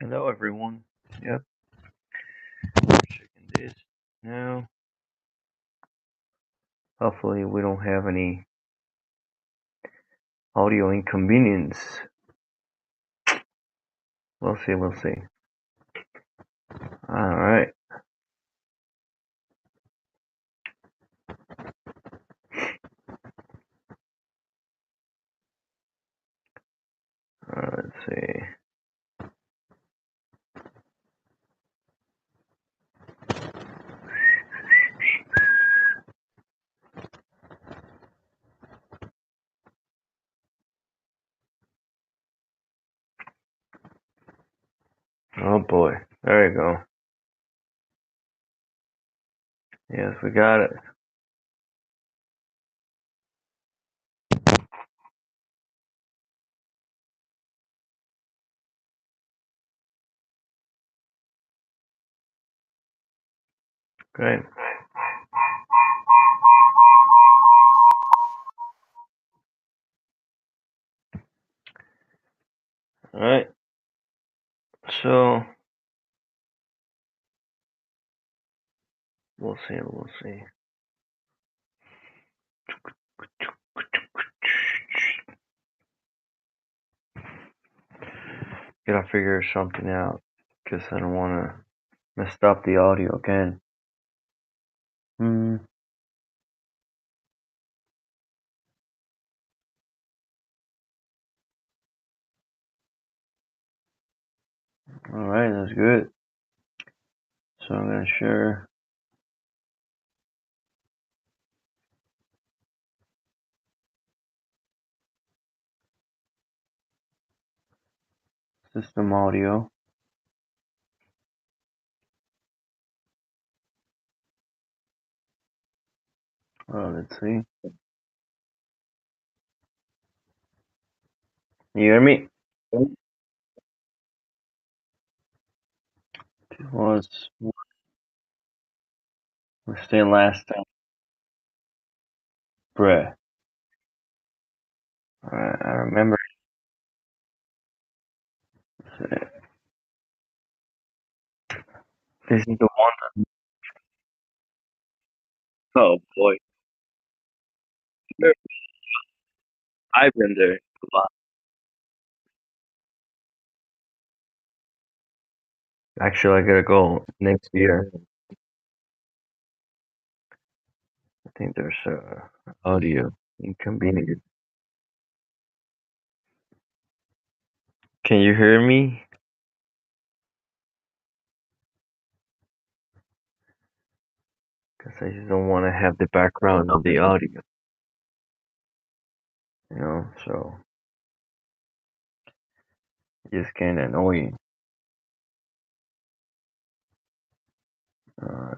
Hello, everyone. Yep, checking this now. Hopefully, we don't have any audio inconvenience. We'll see. We'll see. All right. Let's see. Oh boy. There you go. Yes, we got it. Great. All right. So we'll see. We'll see. Gotta figure something out because I don't want to mess up the audio again. All right, that's good. So I'm gonna share. System audio. Let's see. You hear me? Was we're staying last time. Bruh. I remember. This is the one. Oh boy. I've been there a lot. Actually, I gotta go next year. I think there's audio inconvenience. Can you hear me? Because I just don't want to have the background of the audio. So it's just kind of annoying. Uh,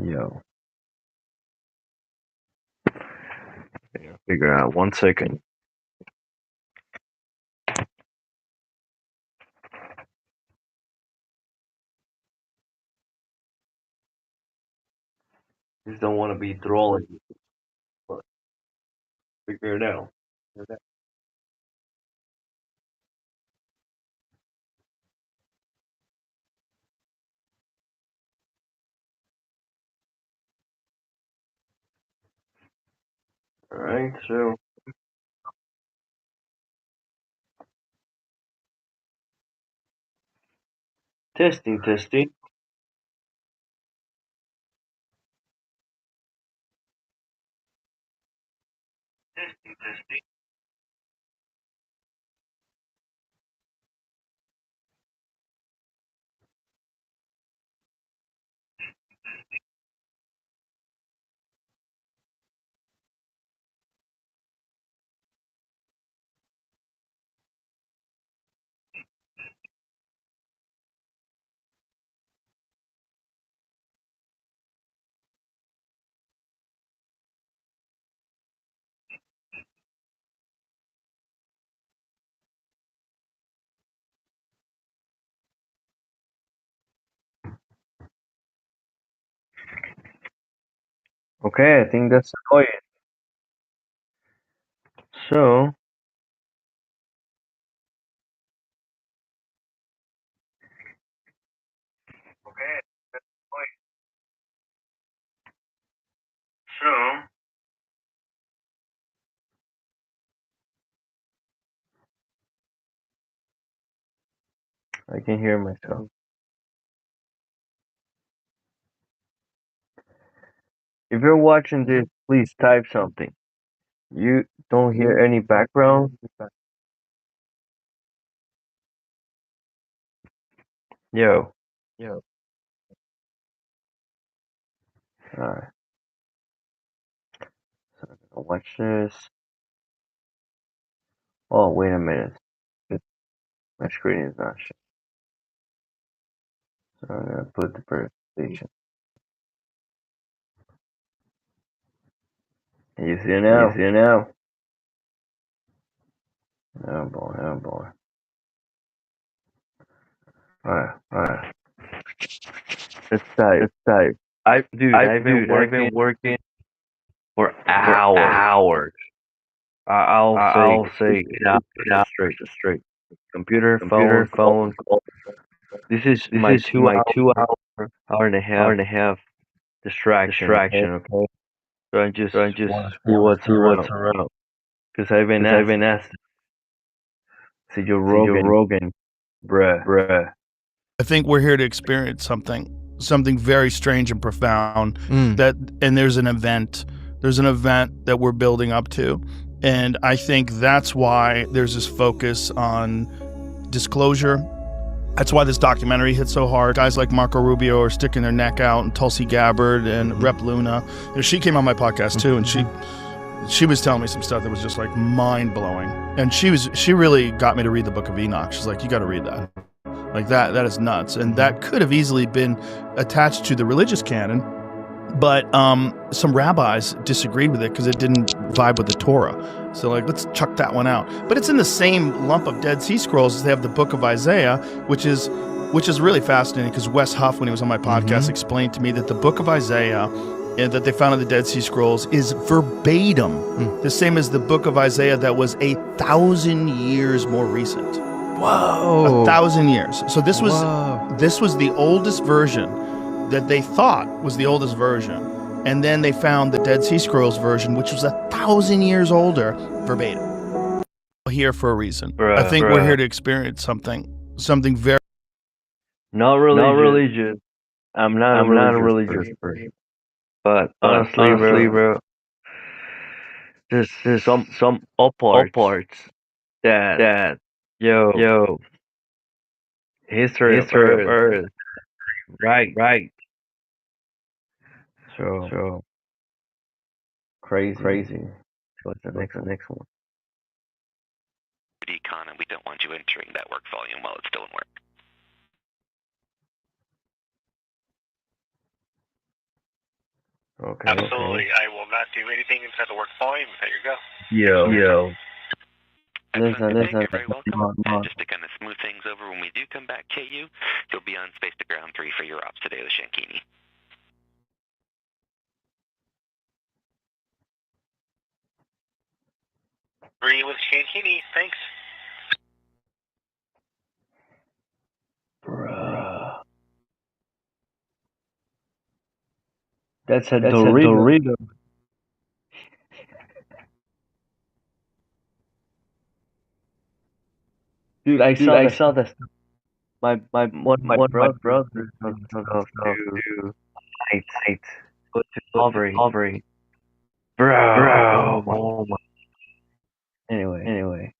yo. Yeah, figure out 1 second. Just don't want to be trolling. But figure it out. All right. So testing, testing. Testing, testing. Okay, I think that's annoying. So I can hear myself. If you're watching this, please type something. You don't hear any background? Yo. Alright. So I'm gonna watch this. Oh, wait a minute. My screen is not showing. So I'm gonna put the presentation. You see it now? Oh boy. Alright. Let's type. I've been working for hours. I'll say 8 hours straight. Computer, phone. This is my 2 hour and a half distraction. Okay. So I just want to see what's around. Because I've been asked. See Joe Rogan, bruh. I think we're here to experience something very strange and profound. And there's an event that we're building up to, and I think that's why there's this focus on disclosure. That's why this documentary hit so hard. Guys like Marco Rubio are sticking their neck out, and Tulsi Gabbard and Rep Luna. She came on my podcast too, and she was telling me some stuff that was just like mind blowing. And she really got me to read the Book of Enoch. She's like, you got to read that. Like that is nuts. And that could have easily been attached to the religious canon, but some rabbis disagreed with it because it didn't vibe with the Torah. So like, let's chuck that one out. But it's in the same lump of Dead Sea Scrolls as they have the Book of Isaiah, which is really fascinating because Wes Huff, when he was on my podcast, explained to me that the Book of Isaiah and that they found in the Dead Sea Scrolls is verbatim the same as the Book of Isaiah that was 1,000 years more recent. Whoa. 1,000 years. So this was the oldest version that they thought was the oldest version. And then they found the Dead Sea Scrolls version, which was 1,000 years older, verbatim. We're here for a reason. I think we're here to experience something very... Not religious. I'm not a religious person. But honestly, bro, there's some parts that Yo, history of Earth. Right. So crazy. What's the next one? Decon, and we don't want you entering that work volume while it's still in work. Okay. Absolutely. Okay. I will not do anything inside the work volume. There you go. Yo. Listen. You're very welcome. Come on. And just to kind of smooth things over, when we do come back to you, you'll be on Space to Ground 3 for your ops today with Shankini. Agree with Shankini. Thanks. Bruh. That's a Dorito. Dude, I saw that. My brother to night go to Aubrey. Bro. Oh my. Anyway.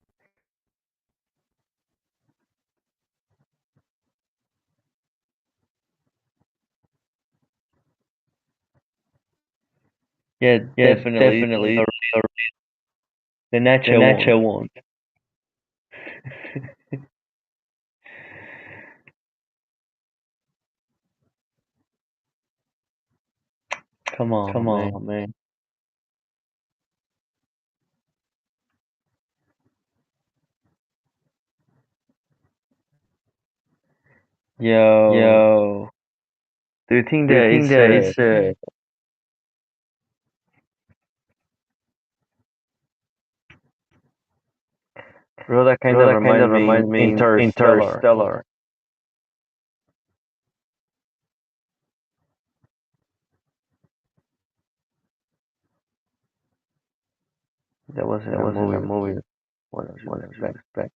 Yeah, definitely. The Nacho one. Come on, man. Yo. Do you think that it's bro, that kind of reminds me Interstellar. That was in a movie. What was back.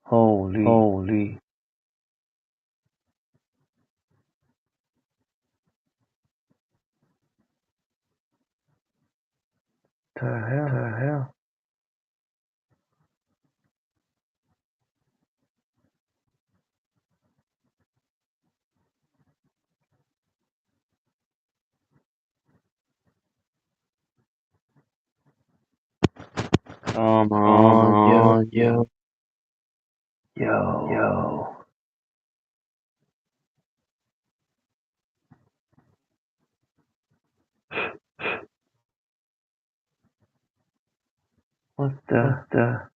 Holy. The hell? Come on, yo. What the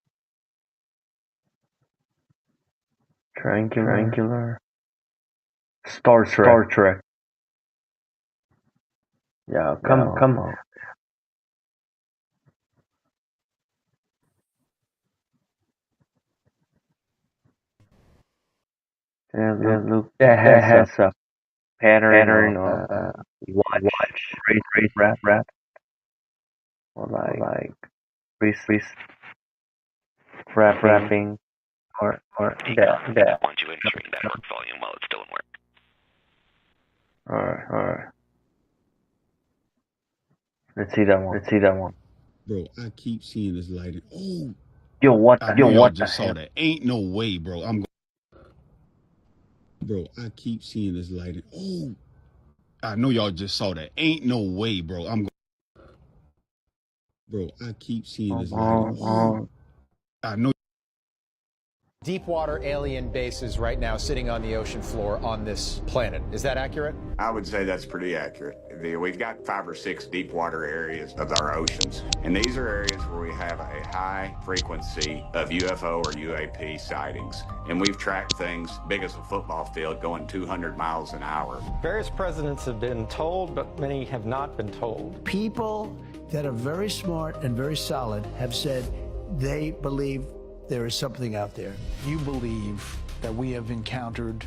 triangular? Star Trek. Yeah, come on. Yeah, look, that has a pattern of watch, race, rap, or like priest rapping, or that. Want you entering that work volume while it's still in work. Alright. Let's see that one. Bro, I keep seeing this lighting. Oh, Yo, what I the know hell? y'all just saw that. Ain't no way, bro. Bro, I keep seeing this lighting. Oh, I know y'all just saw that. Ain't no way, bro. Bro, I keep seeing this lighting. Oh, I know. Deepwater alien bases right now sitting on the ocean floor on this planet. Is that accurate? I would say that's pretty accurate. We've got 5 or 6 deep water areas of our oceans, and these are areas where we have a high frequency of UFO or UAP sightings. And we've tracked things big as a football field going 200 miles an hour. Various presidents have been told, but many have not been told. People that are very smart and very solid have said they believe there is something out there. You believe that we have encountered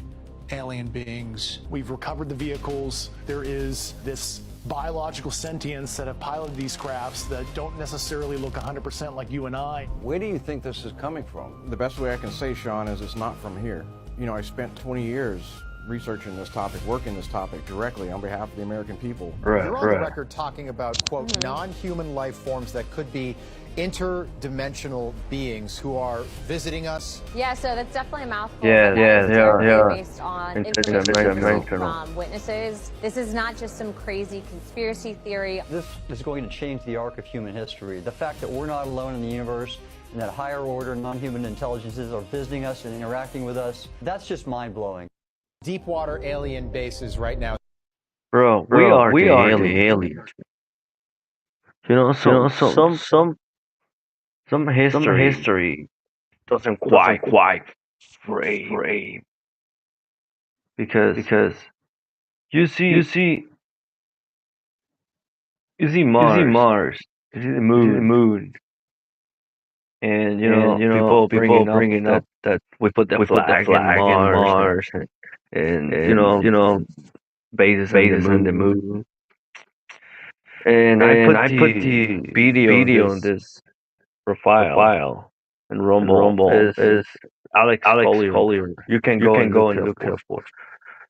alien beings. We've recovered the vehicles. There is this biological sentience that have piloted these crafts that don't necessarily look 100% like you and I. Where do you think this is coming from? The best way I can say, Sean, is it's not from here. You know, I spent 20 years researching this topic, working this topic directly on behalf of the American people. You're on the record talking about, quote, non-human life forms that could be interdimensional beings who are visiting us. Yeah, so that's definitely a mouthful. Yeah. Based on information from witnesses. This is not just some crazy conspiracy theory. This is going to change the arc of human history. The fact that we're not alone in the universe and that higher order non-human intelligences are visiting us and interacting with us, that's just mind-blowing. Deepwater alien bases right now. Bro, we are the aliens. You know, some history doesn't quite frame because you see Mars, you see the moon, and you know people bringing up that we put the flag in Mars, and you know bases in the moon. And I put the video on this profile and Rumble is Alex Collier. You can go and look it up for.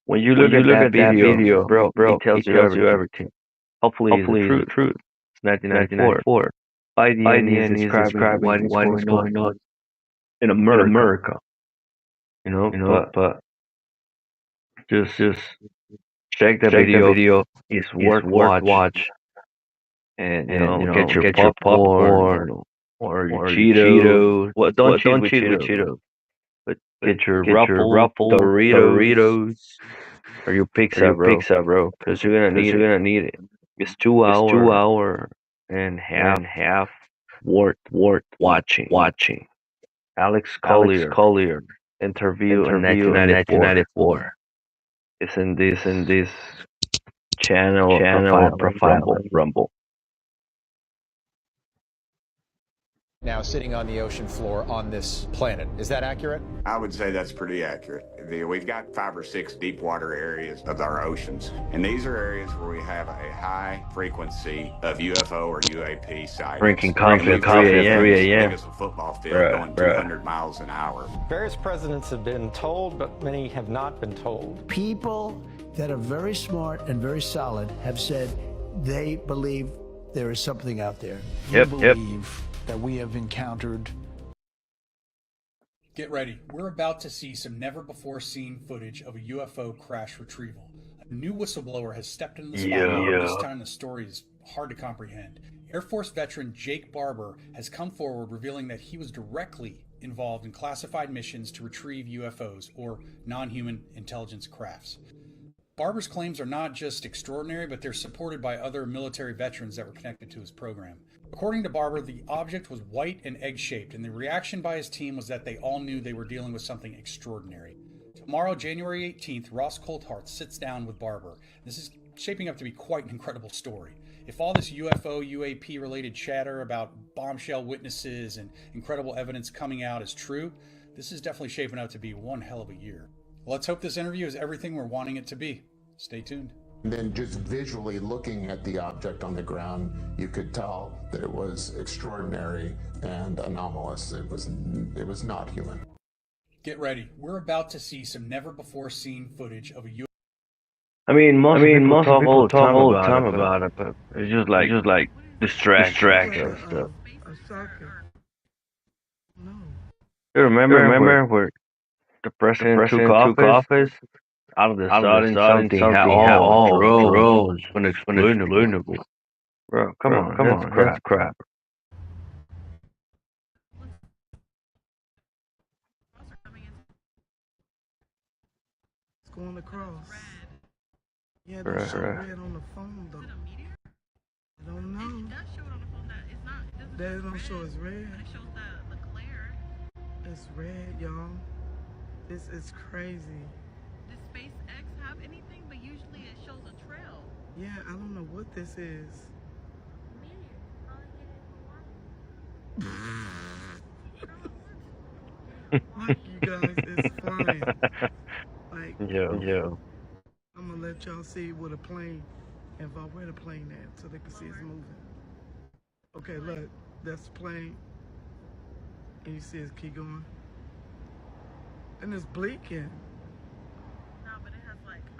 When you look at that video, bro, it tells you everything. Hopefully it's true. It's 1994. By the end, he's describing what is going on in America. You know, but just check the video. It's worth watch. And you know, get your popcorn or your Cheetos. Well, don't cheat with Cheetos. But get your Ruffles, Doritos, or your pizza, bro. Because you're gonna need it. It's 2 hour and half worth watching. Alex Collier interview in 1994. It's in this channel profile Rumble. now sitting on the ocean floor on this planet. Is that accurate? I would say that's pretty accurate. We've got 5 or 6 deep water areas of our oceans, and these are areas where we have a high frequency of UFO or UAP sightings. Drinking coffee at 3 a.m. Big as a football field going 200 miles an hour. Various presidents have been told, but many have not been told. People that are very smart and very solid have said they believe there is something out there. Yep. Believe that we have encountered. Get ready. We're about to see some never-before-seen footage of a UFO crash retrieval. A new whistleblower has stepped into the spotlight. This time the story is hard to comprehend. Air Force veteran Jake Barber has come forward revealing that he was directly involved in classified missions to retrieve UFOs, or non-human intelligence crafts. Barber's claims are not just extraordinary, but they're supported by other military veterans that were connected to his program. According to Barber, the object was white and egg-shaped, and the reaction by his team was that they all knew they were dealing with something extraordinary. Tomorrow, January 18th, Ross Coulthart sits down with Barber. This is shaping up to be quite an incredible story. If all this UFO, UAP-related chatter about bombshell witnesses and incredible evidence coming out is true, this is definitely shaping up to be one hell of a year. Let's hope this interview is everything we're wanting it to be. Stay tuned. And then just visually looking at the object on the ground, you could tell that it was extraordinary and anomalous. It was not human. Get ready. We're about to see some never-before-seen footage of a UFO. I mean, most people talk all the time about it, but it's just like distraction stuff. You remember where the president took office? Out of the sudden something rose unexplainable. Bro, come on, that's crap. It's going across. Yeah, they show red on the phone though. I don't know. It does show it on the phone that it's not. That don't show it's red. It shows the glare. It's red, y'all. This is crazy. Does SpaceX have anything? But usually it shows a trail. Yeah, I don't know what this is. Like, you guys, it's flying. Like, yo. I'm gonna let y'all see what a plane, and where the plane at, so they can see it's moving. Okay, look, that's the plane. And you see it keep going. And it's blinking.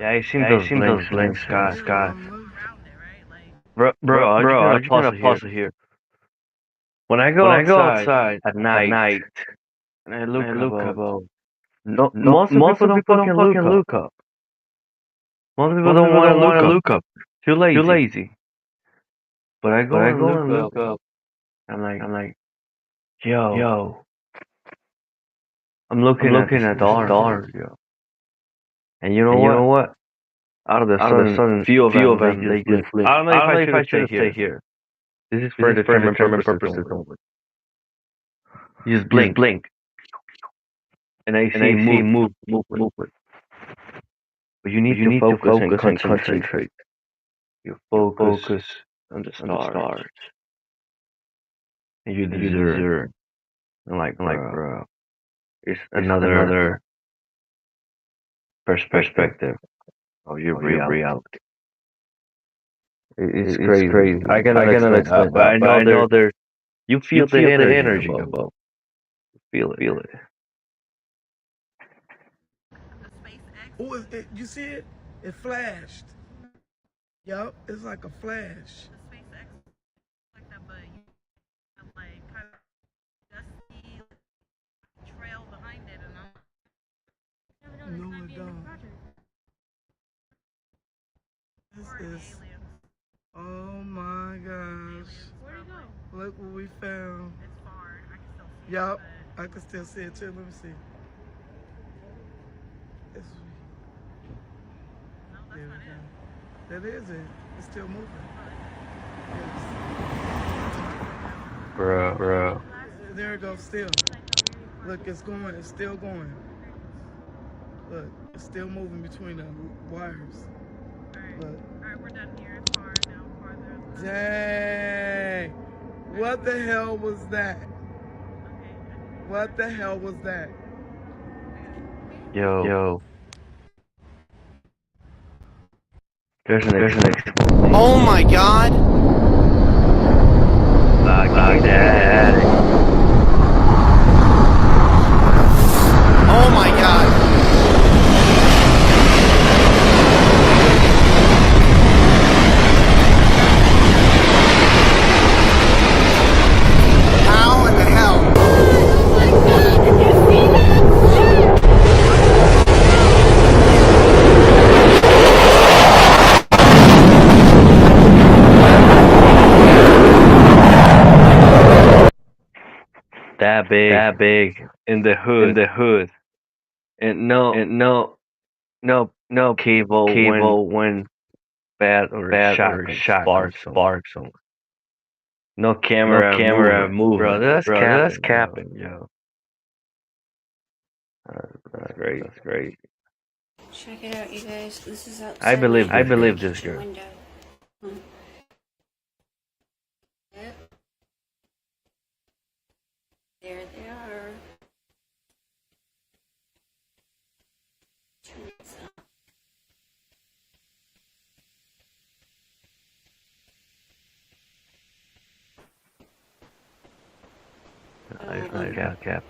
Yeah, I seen those blinks, Scott. Bro, I just gotta pause it here. When I go outside at night, and I look up, most people don't fucking look up. Most people don't want to look up. Too lazy. But I go and look up. I'm like, yo. I'm looking at the stars, yo. And you know what? Out of the sun, few of them, they just blink. I don't know if I should stay here. This is for determined purposes only. You just blink. And I see move. But you need to focus and concentrate. You focus on the stars. And you deserve. And like, bro, it's another perspective of your reality. It's crazy. I cannot explain, but I know there's. You feel the energy above. You feel it. Oh, you see it? It flashed. Yup, it's like a flash. The SpaceX like that, but you have like kind of dusty trail behind it, and no, it don't. This is. Oh my gosh. Where'd it go? Look what we found. It's far. I can still see yup, it. I can still see it too. Let me see. It's, no, that's not it. That is it. It's still moving. Yes. Bro. There it goes still. Look, it's going. It's still going. Look, it's still moving between the wires. Look. Alright, we're done here. It's far now, farther. Dang. What the hell was that? What the hell was that? Yo. There's an explosion. Oh my god! Like that. Oh my god! How in the hell? That big in the hood, and no cable when bad or sparks on. No camera moving. Bro, that's capping, yo. That's great. Check it out, you guys. This is outside. I believe this girl. Window. Yep. There they are. Turn this up. Cap.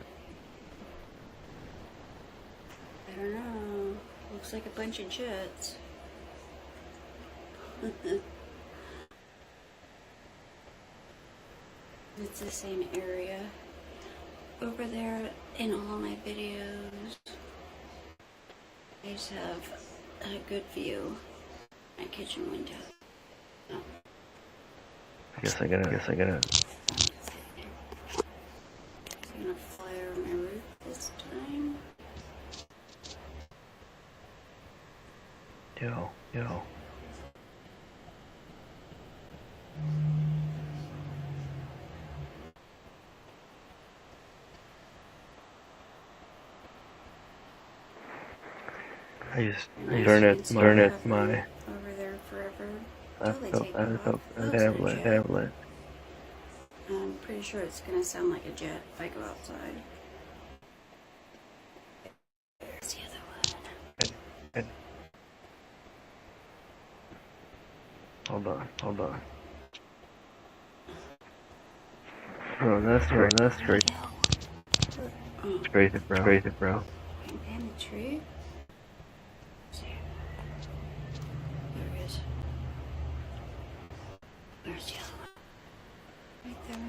I don't know. Looks like a bunch of jets. It's the same area. Over there in all my videos, I just have a good view. My kitchen window. Oh. I guess I gotta. I'm gonna fly over my roof this time. Yo. I just turn it my over there forever. tablet. I'm pretty sure it's gonna sound like a jet if I go outside. There's the other one. Hold on. Bro, that's great. It's crazy, bro. In the tree? There it is. Where's the other one? Right there.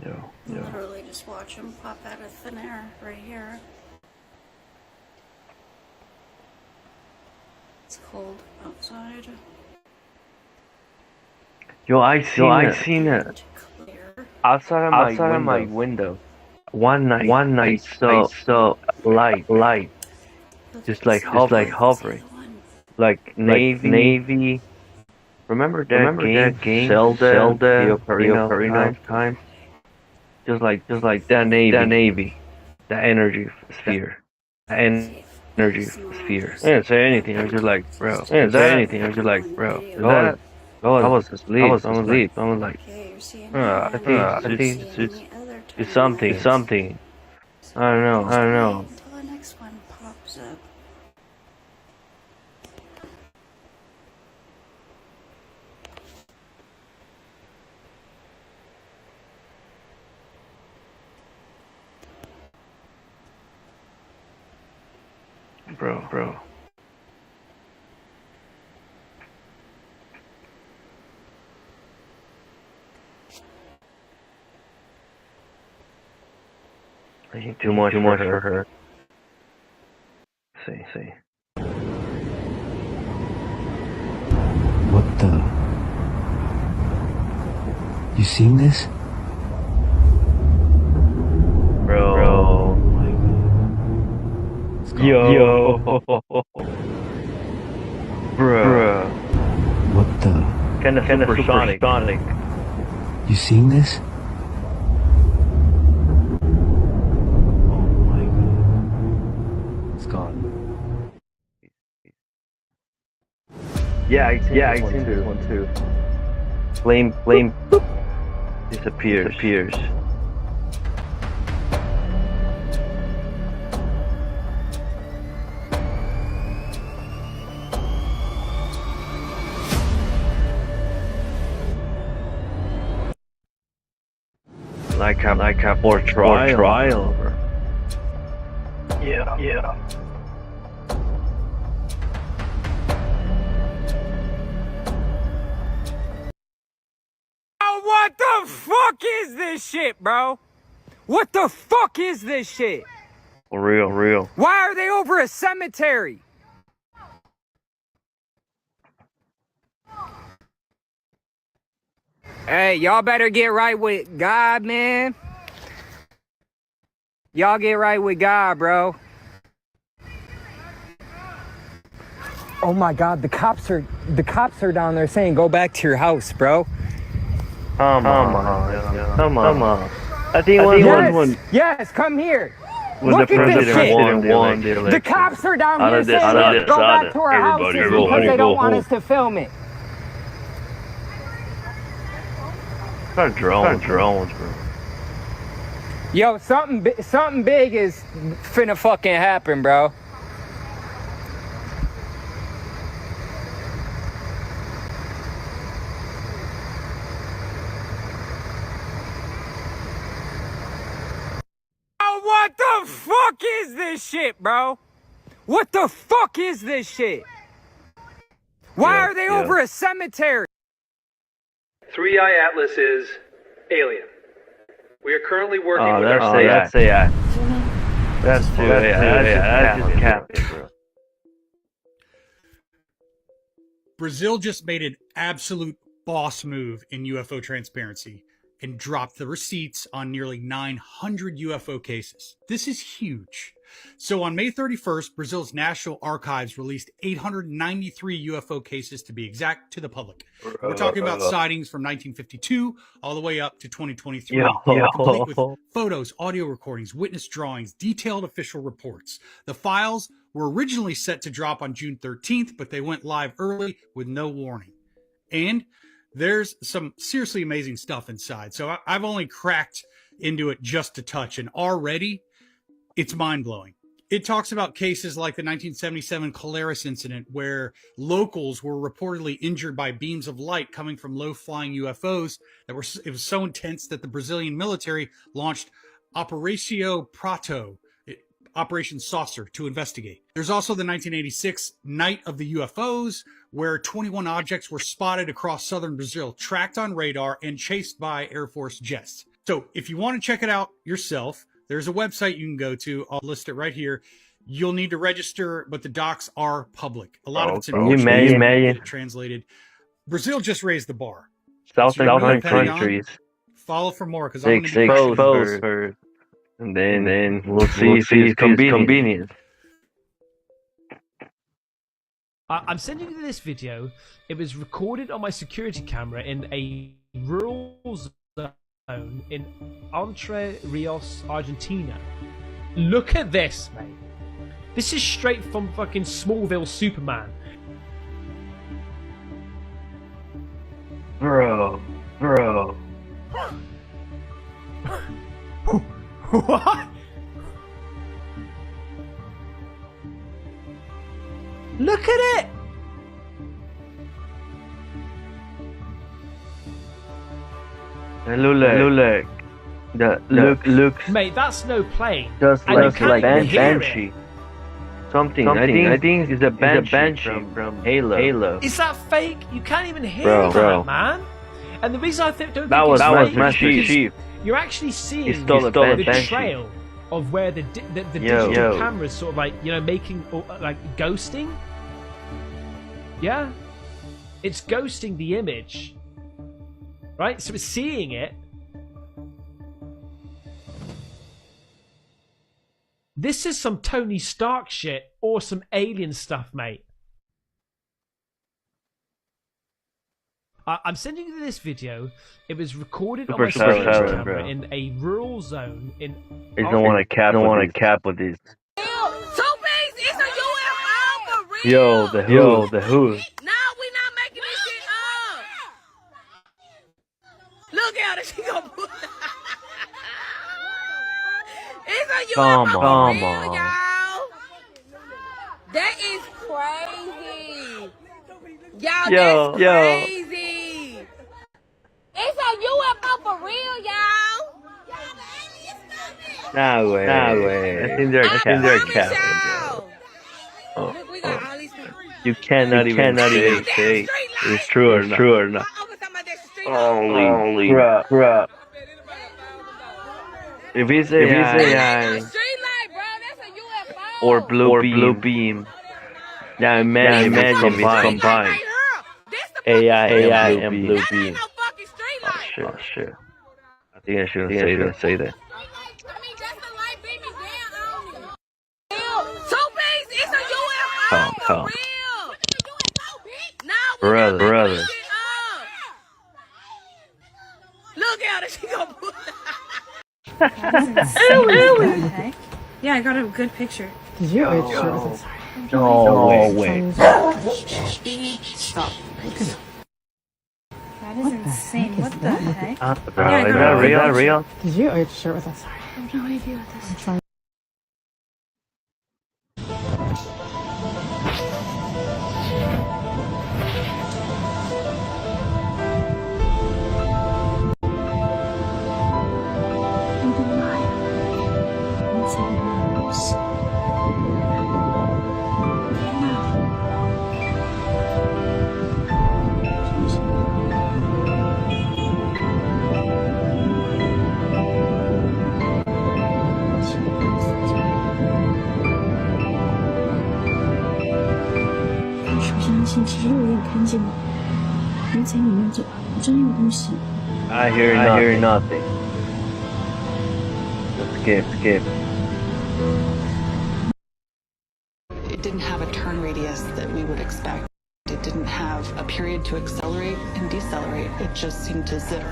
Yo. Literally just watch them pop out of thin air right here. It's cold outside. Yo, I seen it outside of my window. One night, so light, just like hovering, like Navy. Remember that game, Zelda, the Ocarina of Time? Just like that Navy, the energy sphere, energy sphere. I didn't say anything. I was just like, bro. I was asleep. I was like, I think it's something. I don't know. Until the next one pops up. Bro. I think too much for her. See. What the? You seen this? Bro. Yo. Bro. What the? Kind of supersonic. You seen this? Yeah, I seen this one too. Flame, boop, disappears. Like a for trial. Yeah. What the fuck is this shit, bro? What the fuck is this shit? For real. Why are they over a cemetery? Hey, y'all better get right with God, man. Y'all get right with God, bro. Oh my God, the cops are down there saying go back to your house, bro. Come on. I think yes, come here. When Look the at this president shit. won the election. The cops are down here saying go back to our houses because they don't want us to film it. Not drones, bro. Yo, something big is finna fucking happen, bro. What the fuck is this shit, bro? What the fuck is this shit? Why are they over a cemetery? 3i Atlas is alien. We are currently working with that's AI. That's too AI. That's just capping, bro. Brazil just made an absolute boss move in UFO transparency and dropped the receipts on nearly 900 UFO cases. This is huge. So on May 31st, Brazil's National Archives released 893 UFO cases to be exact to the public. We're talking about sightings from 1952 all the way up to 2023, complete with photos, audio recordings, witness drawings, detailed official reports. The files were originally set to drop on June 13th, but they went live early with no warning. And there's some seriously amazing stuff inside. So I've only cracked into it just a touch, and already it's mind-blowing. It talks about cases like the 1977 Colares incident, where locals were reportedly injured by beams of light coming from low-flying UFOs. It was so intense that the Brazilian military launched Operação Prato, Operation Saucer, to investigate. There's also the 1986 Night of the UFOs, where 21 objects were spotted across southern Brazil, tracked on radar and chased by Air Force jets. So if you want to check it out yourself, there's a website you can go to. I'll list it right here. You'll need to register, but the docs are public. A lot of it's in English, translated. Brazil just raised the bar. Southern countries. Follow for more, because I'm going to be exposed first. And then we'll see if it's convenient. I'm sending you this video. It was recorded on my security camera in a rural zone in Entre Rios, Argentina. Look at this, mate. This is straight from fucking Smallville Superman. Bro. What? Look at it! Lulek. Looks. Mate, that's no plane. Just and like Banshee. Something. I think it's a Banshee from Halo. Is that fake? You can't even hear that, man. And the reason I don't think that it's was fake Master is Chief. You're actually seeing the trail of where the digital camera's sort of like, making like ghosting. Yeah, it's ghosting the image, right? So it's seeing it. This is some Tony Stark shit or some alien stuff, mate. I'm sending you this video. It was recorded on my security camera in a rural zone in. I don't want to cap with these. Two-Piece, it's a UFO for real. Yo, the who? No, we Come on. That is crazy. Y'all, Yo, that's crazy. It's a UFO for real, y'all. No way. I think they're capping. Oh, Look, we got all these people. You cannot even say it's true or not. Holy crap. If it's AI or blue beam, now imagine it's combined. AI and blue beam. Oh shit. I think I shouldn't say that. Calm. Brother. Look at her, she gonna put That yeah, I got a good picture. Did you? No way. Stop. That is insane. What the heck? Is that real? Did you wear a shirt with us? Sorry. I have no idea what this is. I hear nothing. Just skip. It didn't have a turn radius that we would expect. It didn't have a period to accelerate and decelerate. It just seemed to zip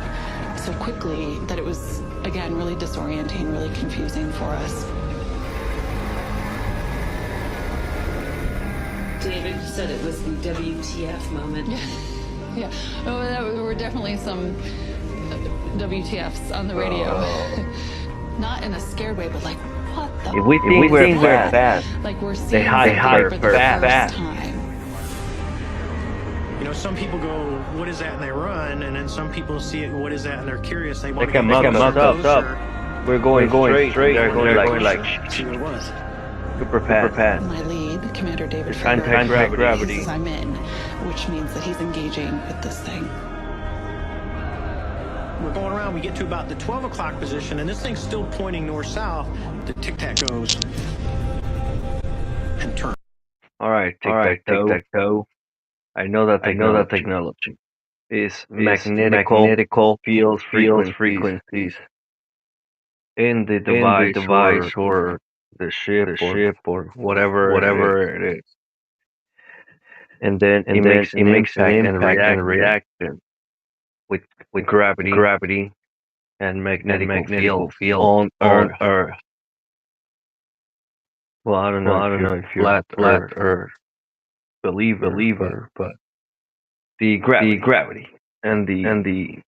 so quickly that it was, again, really disorienting, really confusing for us. David said it was the WTF moment. Yeah. Oh, there were definitely some WTFs on the radio. Not in a scared way, but like, what the? If we think we're fast, like we're seeing they hide for the first fast. time. You know, some people go, what is that? And they run, and then some people see it, what is that? And they're curious. They want to come up. We're going straight. They're going like see what it was. Super fast. My lead, Commander David It's Figger, anti-gravity. says I'm in, which means that he's engaging with this thing. We're going around, we get to about the 12 o'clock position, and this thing's still pointing north-south. The tic-tac goes and turns. All right, tic-tac-toe. I know that technology is magnetical field frequencies in the device or the ship or whatever it is, and then it makes an impact and reaction with gravity and magnetic field on Earth. Well, I don't know if you're flat Earth believer, but the gravity and the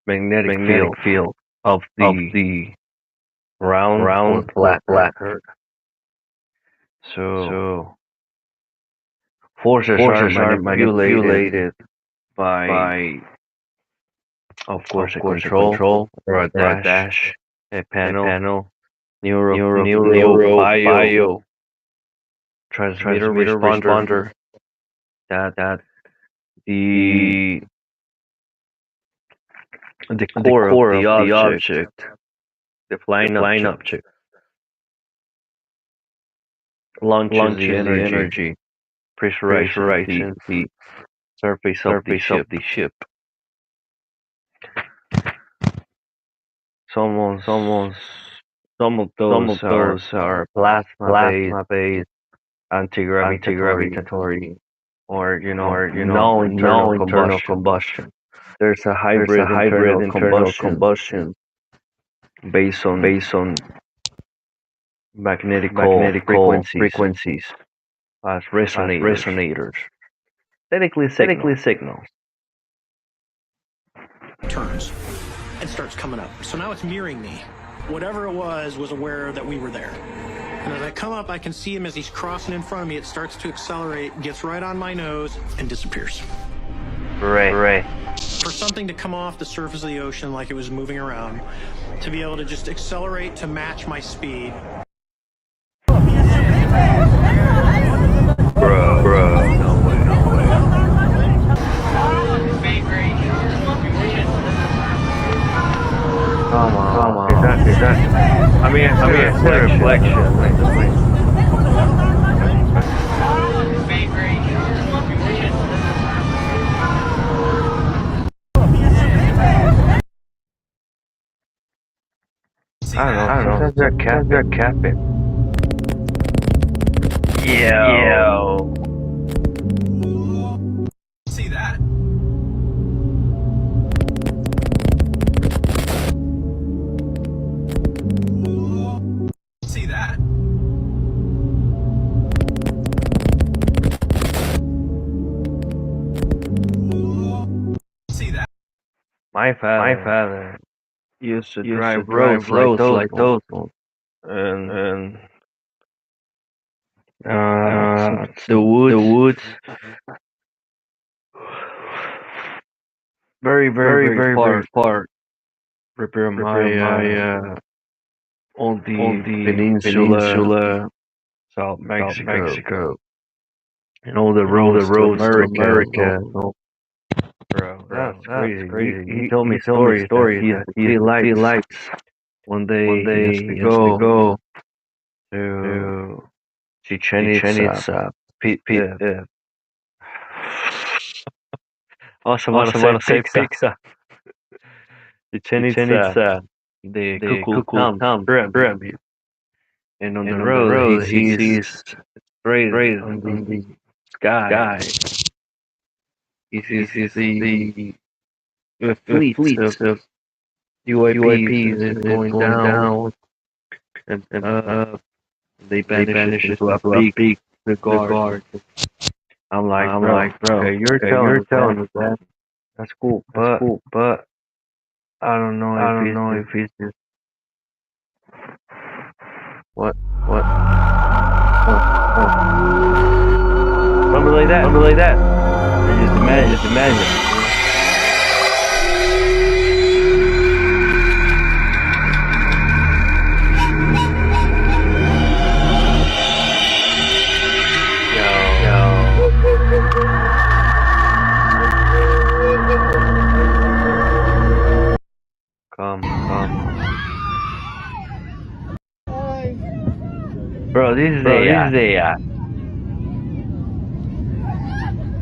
magnetic field of the round flat Earth. So forces are manipulated by of course a control or a dash, a panel, neuro bio transmitter responder that the core of the object, the flying object, launches the energy, pressurizing the surface of the ship. Some of those are plasma-based, anti-gravitatory, or no internal combustion. There's a hybrid internal combustion based on magnetical frequencies as resonators. Technically signals. Turns and starts coming up. So now it's mirroring me. whatever it was aware that we were there. And as I come up, I can see him as he's crossing in front of me. It starts to accelerate, gets right on my nose, and disappears. Right. For something to come off the surface of the ocean like it was moving around, to be able to just accelerate to match my speed. Bro. No way. Come on. Is that? I mean, it's a reflection. I don't know. Sometimes they're capping. Yo. See that? See that? See that? My father used to drive roads like those, and the woods, very far. Prepare my on the peninsula, South Mexico, and all the roads to America. Bro, that's crazy. He told me stories that he likes when they go to Chichen Itza. Yeah. Also want to say pizza. Chichen Itza, the Kukulkan pyramid. And on the road, he sees straight on the sky. He sees the fleets of UAPs is going down and up. They vanish into a big regard. I'm like, bro, okay, you're telling me that. That's cool, but I don't know if he's just what? Something like that. Just imagine. Come. Bro, this is AI.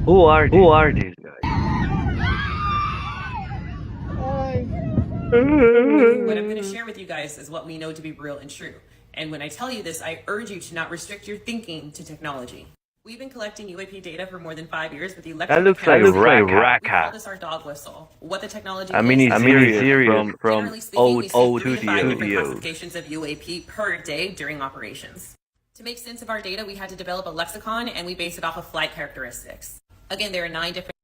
Who are these guys? What I'm going to share with you guys is what we know to be real and true. And when I tell you this, I urge you to not restrict your thinking to technology. We've been collecting UAP data for more than 5 years with the electric. That looks like a rack. We call this our dog whistle. What the technology I mean, is. serious from old studios. classifications of UAP per day during operations. To make sense of our data, we had to develop a lexicon, and we base it off of flight characteristics. Again, there are 9 different.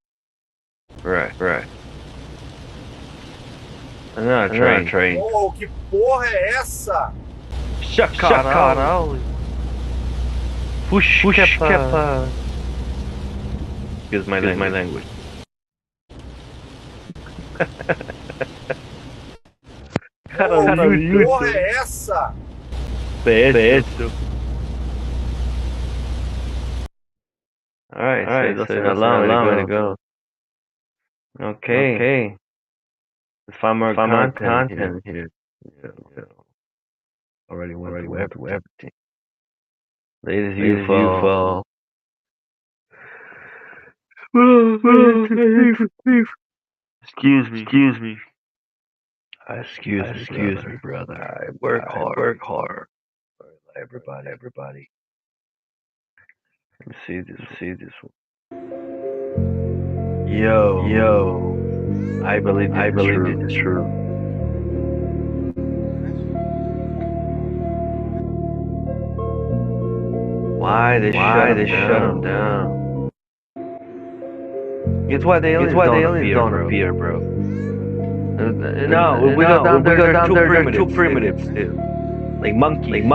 Right. Another train. Oh, que porra é essa? Chacaralho. Push kepa. Excuse my language. Caralho, que porra é essa? Peso. Alright, so allow me to go. Okay. Let's find more content here. Yeah. Already went to everything. Latest UFO. Excuse me. Excuse me, brother. I work hard. Everybody. Let me see this one. Yo. I believe it is true. Why they shut him down? It's why they only don't appear, bro. No, we go down there. They're too primitive. Like monkeys.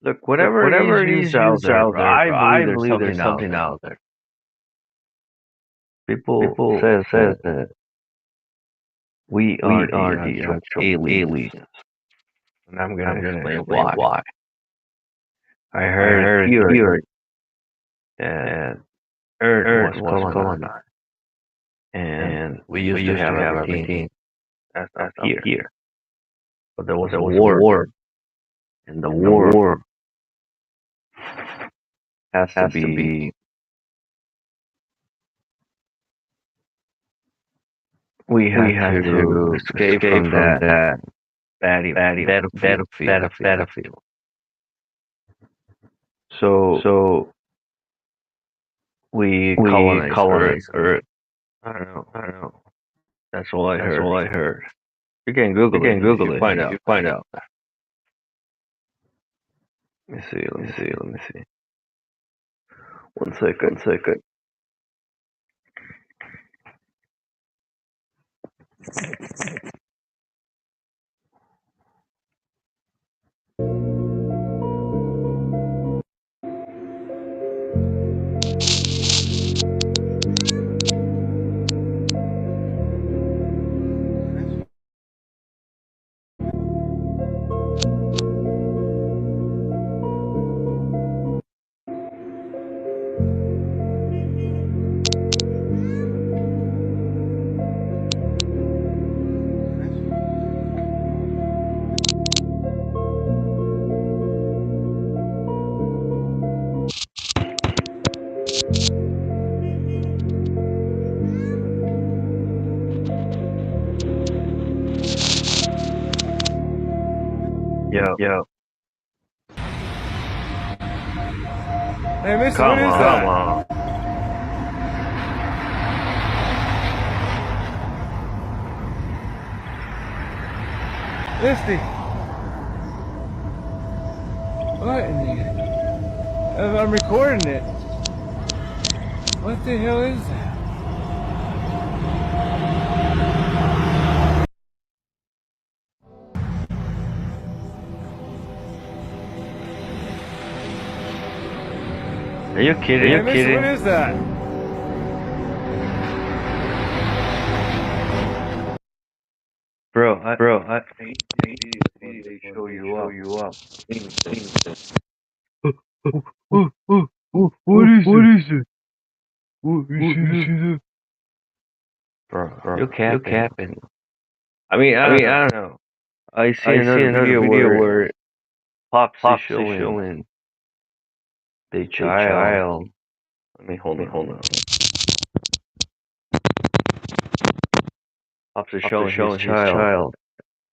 Look, whatever it is out there, I believe there's something out there. People says that we are the actual aliens. And I'm gonna explain why. I heard here and Earth was colonized. And we used to have everything that's here. But there was a war. And the war has to be we have to escape from that battlefield. So we colonize Earth. I don't know. That's all I heard. You can Google it. Find out. Let me see. One second. Yo. Hey, mister, what is that? Come on. Misty. What in the... I'm recording it. What the hell is that? Are you kidding? What is that? Bro, I need to show you up. What is it? Bro, you're capping. I mean, I don't know. I see another video where Pops is showing the child. Let me hold on. Pops is showing his child,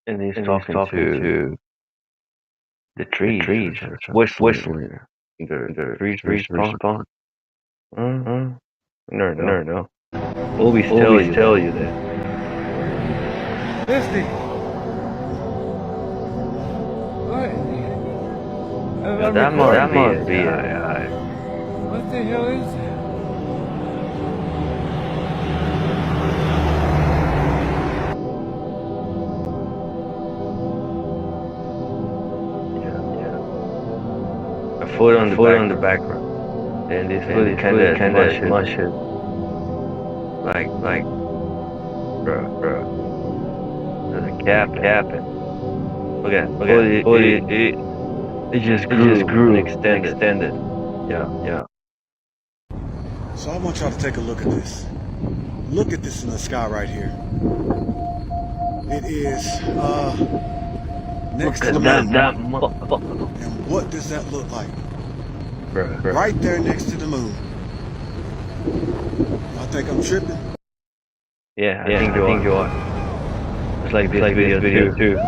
and he's talking to the trees, whistling. The trees respond. No. Always tell you that. Misty. What? That must be it. What the hell is that? A foot on the background, and this foot is kind of mushed. Like, bro. There's a capping. Look at it just grew and extended. Yeah. So I want y'all to take a look at this. Look at this in the sky right here. It is next to the moon. And what does that look like? Bro. Right there next to the moon. I think I'm tripping. Yeah, I think you are. It's like this video too.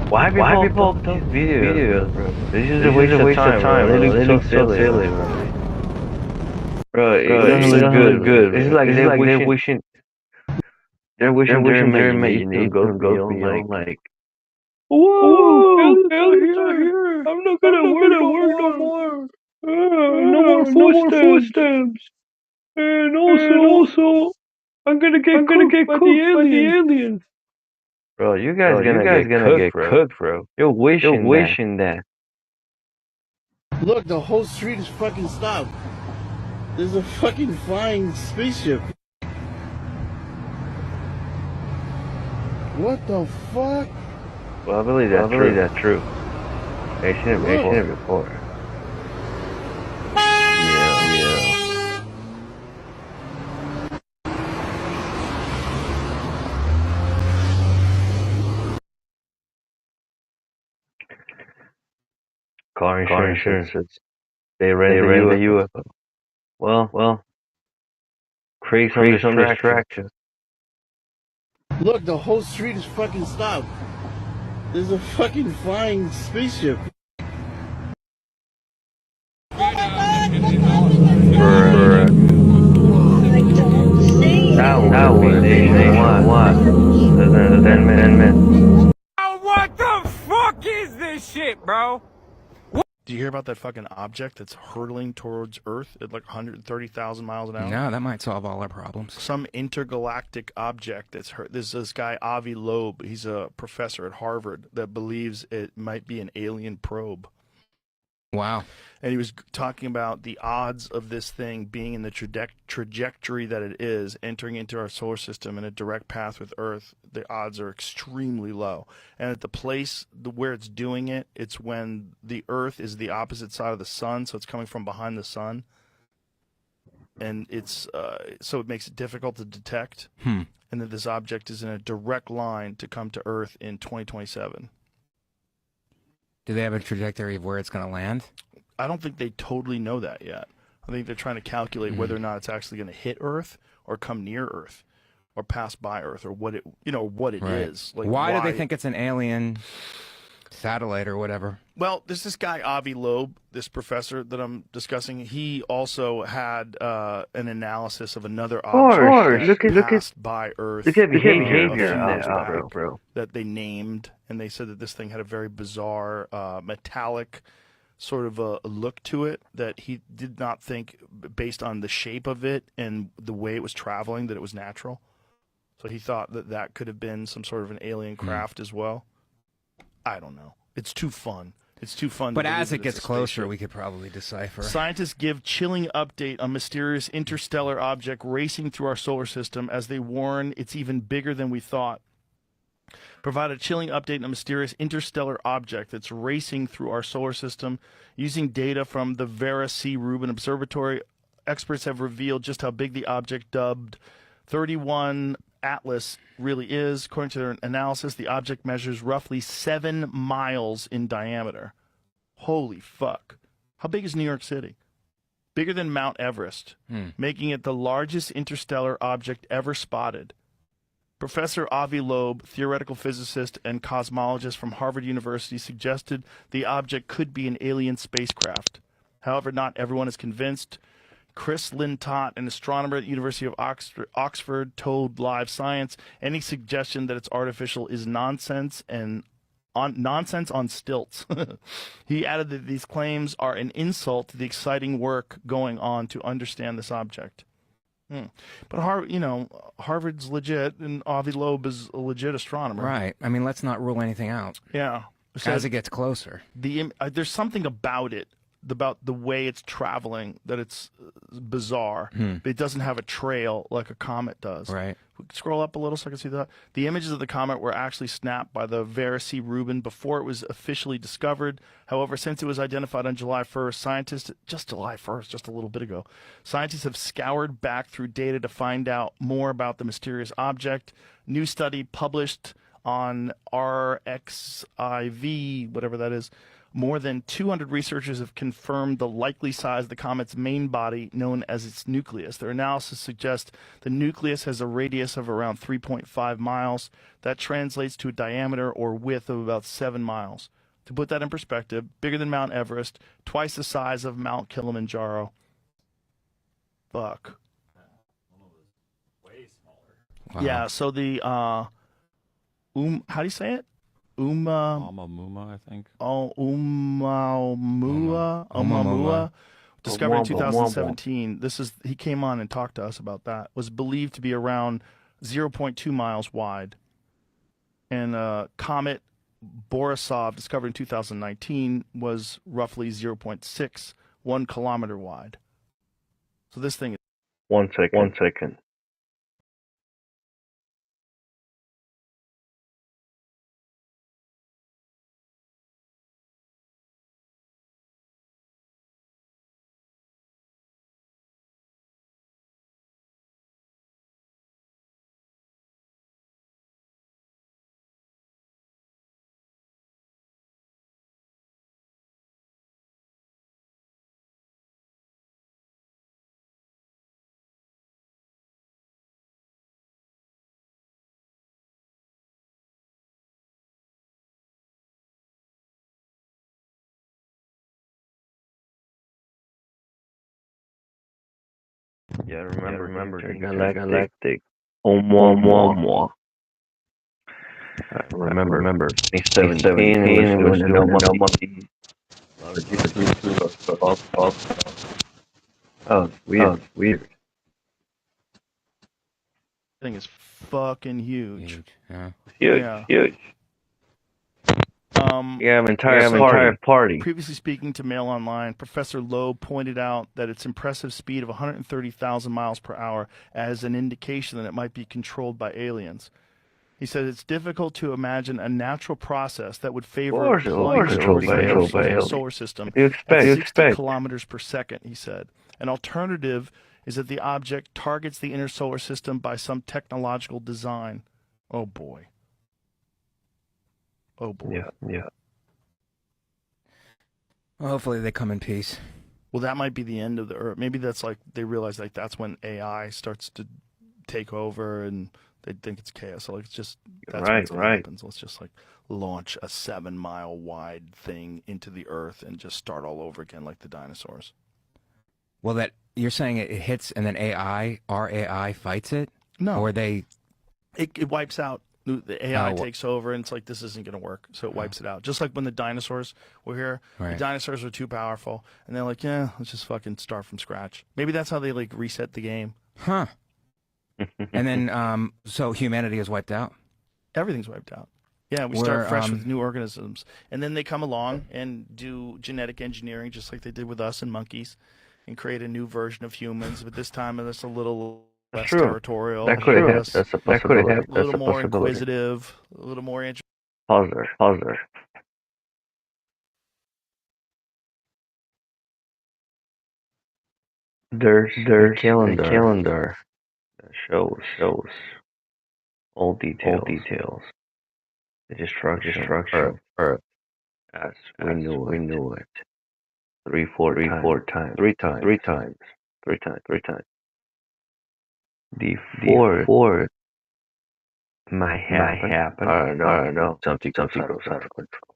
Why people take videos, bro? This is a waste of time. They look so silly, bro. Bro, it doesn't look good. It's like they're wishing. They're wishing they're making it go beyond like. Whoa! Here. I'm not gonna work no more. No more footsteps. And also, I'm gonna get cooked by the aliens. Bro, you guys gonna get cooked, bro. You're wishing that. Look, the whole street is fucking stopped. There's a fucking flying spaceship. What the fuck? Well, I believe that's true. I've seen it before. Yeah. Car insurance. They rent the UFO. Well, create some distraction. Look, the whole street is fucking stopped. There's a fucking flying spaceship. That one. 10 minutes. What the fuck is this shit, bro? Do you hear about that fucking object that's hurtling towards Earth at like 130,000 miles an hour? No, that might solve all our problems. Some intergalactic object that's hurt. There's this guy, Avi Loeb. He's a professor at Harvard that believes it might be an alien probe. Wow. And he was talking about the odds of this thing being in the trajectory that it is, entering into our solar system in a direct path with Earth. The odds are extremely low. And at the place where it's doing it, it's when the Earth is the opposite side of the sun, so it's coming from behind the sun. And it's so it makes it difficult to detect. And that this object is in a direct line to come to Earth in 2027. Do they have a trajectory of where it's going to land? I don't think they totally know that yet. I think they're trying to calculate whether or not it's actually going to hit Earth or come near Earth or pass by Earth or what it is. Like why do they think it's an alien satellite or whatever? Well, there's this guy, Avi Loeb, this professor that I'm discussing. He also had an analysis of another object that passed by Earth. Look at behavior in that, bro. That they named, and they said that this thing had a very bizarre metallic sort of a look to it that he did not think, based on the shape of it and the way it was traveling, that it was natural. So he thought that that could have been some sort of an alien craft as well. I don't know. It's too fun. It's too fun. But as it gets closer, we could probably decipher. Scientists give chilling update on mysterious interstellar object racing through our solar system as they warn it's even bigger than we thought. Provide a chilling update on a mysterious interstellar object that's racing through our solar system. Using data from the Vera C. Rubin Observatory, experts have revealed just how big the object dubbed 31 Atlas really is. According to their analysis, the object measures roughly 7 miles in diameter. Holy fuck. How big is New York City? Bigger than Mount Everest, making it the largest interstellar object ever spotted. Professor Avi Loeb, theoretical physicist and cosmologist from Harvard University, suggested the object could be an alien spacecraft. However, not everyone is convinced. Chris Lintott, an astronomer at the University of Oxford, told Live Science any suggestion that it's artificial is nonsense and nonsense on stilts. He added that these claims are an insult to the exciting work going on to understand this object. But Harvard's legit, and Avi Loeb is a legit astronomer. Right. I mean, let's not rule anything out. Yeah. As it gets closer. There's something about it, about the way it's traveling, that it's bizarre. But it doesn't have a trail like a comet does. Right. We can scroll up a little so I can see that. The images of the comet were actually snapped by the Vera C. Rubin before it was officially discovered. However, since it was identified on July 1st, just a little bit ago, scientists have scoured back through data to find out more about the mysterious object. New study published on RXIV, whatever that is. More than 200 researchers have confirmed the likely size of the comet's main body, known as its nucleus. Their analysis suggests the nucleus has a radius of around 3.5 miles. That translates to a diameter or width of about 7 miles. To put that in perspective, bigger than Mount Everest, twice the size of Mount Kilimanjaro. fuck. Wow. Yeah, so the how do you say it? Oumuamua, I think. Oh, Oumuamua, discovered in 2017. He came on and talked to us about that. Was believed to be around 0.2 miles wide. And comet Borisov, discovered in 2019, was roughly 0.61 kilometer wide. So this thing is 1 second. 1 second. Yeah, remember the galactic Oumuamua. Remember 2017 it was no monkey. Oh, weird. thing is fucking huge. Yeah. Huge. Yeah, entire party. Previously speaking to Mail Online, Professor Lowe pointed out that its impressive speed of 130,000 miles per hour as an indication that it might be controlled by aliens. He said it's difficult to imagine a natural process that would favor plunging towards the solar system at 60 kilometers per second, he said. An alternative is that the object targets the inner solar system by some technological design. Oh, boy. Oh, boy. Yeah. Well, hopefully they come in peace. Well, that might be the end of the Earth. Maybe that's like they realize like that's when AI starts to take over and they think it's chaos. So like it's just that's what happens. Let's just like launch a 7-mile wide thing into the Earth and just start all over again like the dinosaurs. Well, that you're saying it hits and then our AI fights it? No. Or they... It wipes out. The AI takes over, and it's like, this isn't going to work, so it wipes it out. Just like when the dinosaurs were here, the dinosaurs were too powerful, and they're like, yeah, let's just fucking start from scratch. Maybe that's how they, like, reset the game. Huh. And then, so humanity is wiped out? Everything's wiped out. Yeah, we start fresh with new organisms. And then they come along and do genetic engineering, just like they did with us and monkeys, and create a new version of humans, but this time it's a little... less territorial. That could have happened. That's a possibility. A little more inquisitive, a little more interesting. Pause there. There's a calendar that shows all details. The destruction of Earth as we knew it. Three times. The fourth might happen. I don't know. Something goes out of control.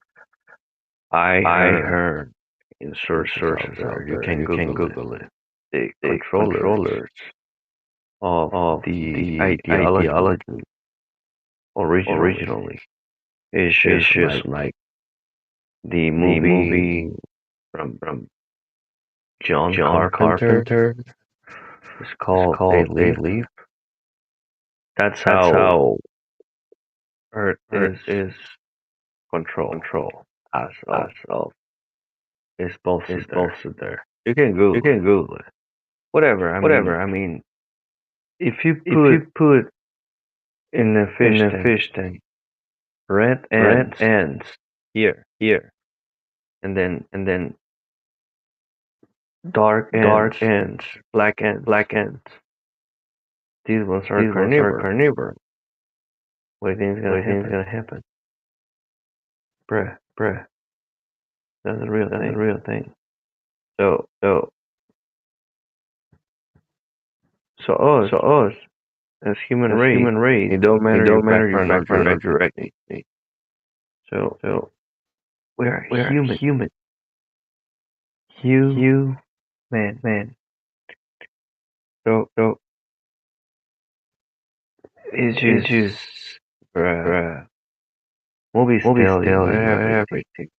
I heard in sources out you can Google it. The controllers of the ideology originally is just like the movie from John Carpenter. It's called They Leave. That's how Earth is control as of. It's both there. You can Google it. Whatever. I mean, if you put in a fish tank, red ends here, and then dark ends, black ends. These ones are carnivore. What do you think is gonna happen? Bruh. That's a real thing. So us as human race, it don't matter your background directly. So we are human. Man. So it's just bruh. Movie still everything.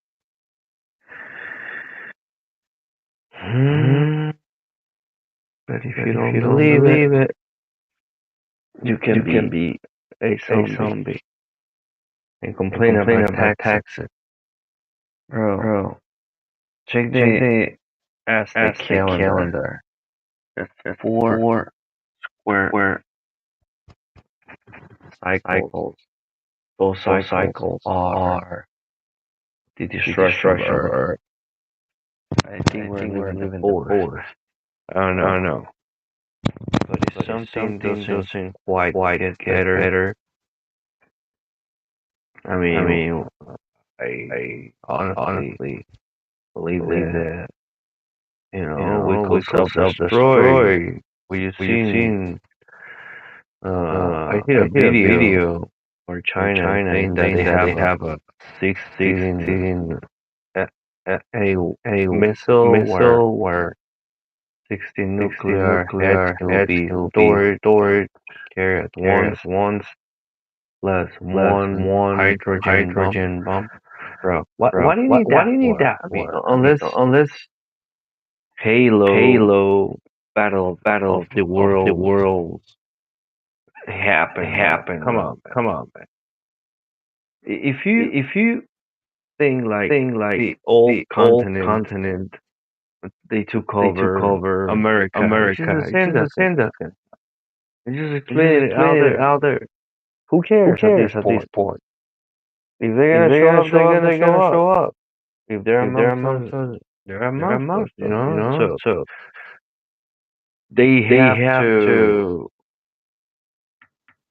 But if you don't believe it, you can be a zombie and complain about taxes. Bro, check the calendar. That's 4 square cycles. Those cycles are the destruction of Earth. I think we're in the fourth. I don't know. But if something doesn't quite get better, I mean, I honestly believe that, we could self-destroy. We've seen I hear a video where China saying that they have a 16 a missile where 16 nuclear heads will be stored, carried at once, plus one hydrogen bomb. Bro, why do you need that? I mean, unless Halo Battle of the Worlds happen. Come on, man. If you think like the old continent, they took over America. It's just explain it out there. Who cares at this point? If they're gonna show up. If they're amongst us, they're amongst us, So they have to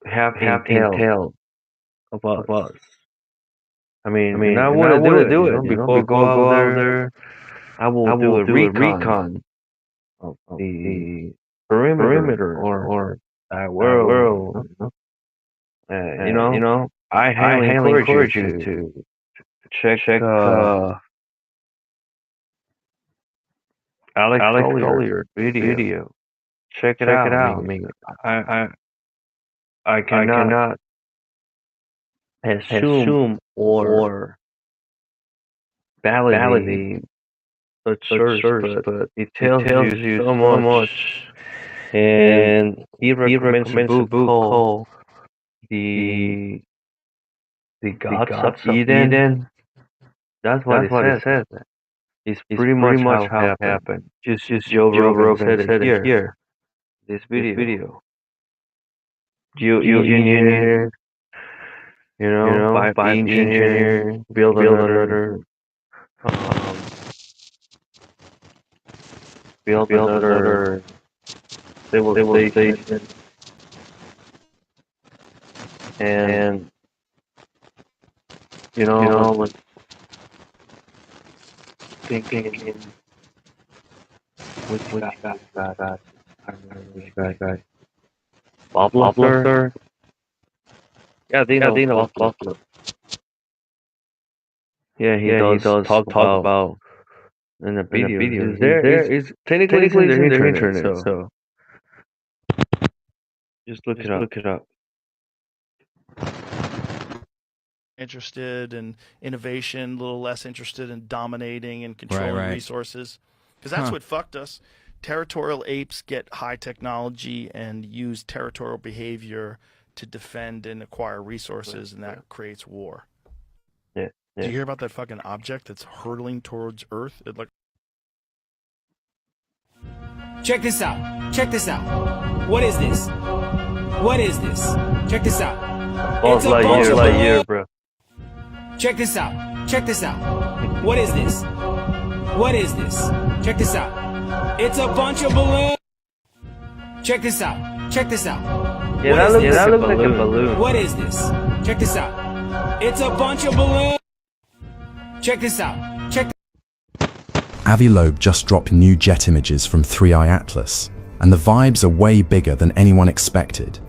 have intel about us. I mean, I want to do it. Before I go out there, I will do a recon of the perimeter or that world. I highly encourage you to check Alex Collier's video. Check it out. I mean, I cannot assume or validate such source, but it tells you so much. And he recommends a book called The Gods of Eden. That's what it says. It's pretty much how it happened. Just Joe Rogan said it here. This video. Geoengineer, by engineer, build another civilization, and thinking which guy. I remember which guy. Bob Loeffler. Yeah, they know Bob Loeffler. Yeah, he does talk about in the video. There is technically it's in the internet, so just look it up. Interested in innovation, a little less interested in dominating and controlling resources, because that's what fucked us. Territorial apes get high technology and use territorial behavior to defend and acquire resources, and that creates war. Yeah. Did you hear about that fucking object that's hurtling towards Earth? Check this out. What is this? Check this out. It's a bunch of Lightyear, bro. Check this out. What is this? Check this out. It's a bunch of balloons. Check this out. Yeah, that looks like a balloon. What is this? Check this out. It's a bunch of balloons. Check this out. Avi Loeb just dropped new jet images from 3i Atlas, and the vibes are way bigger than anyone expected.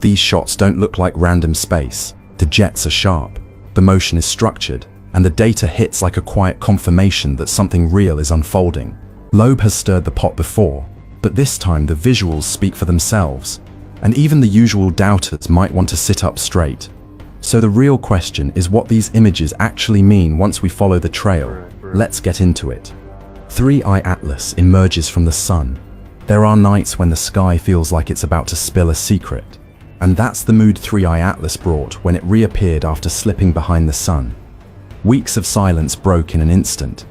These shots don't look like random space. The jets are sharp, the motion is structured, and the data hits like a quiet confirmation that something real is unfolding. Loeb has stirred the pot before, But this time the visuals speak for themselves, and even the usual doubters might want to sit up straight. So the real question is what these images actually mean once we follow the trail. Let's get into it. 3I Atlas emerges from the sun. There are nights when the sky feels like it's about to spill a secret. And that's the mood 3I Atlas brought when it reappeared after slipping behind the sun. Weeks of silence broke in an instant.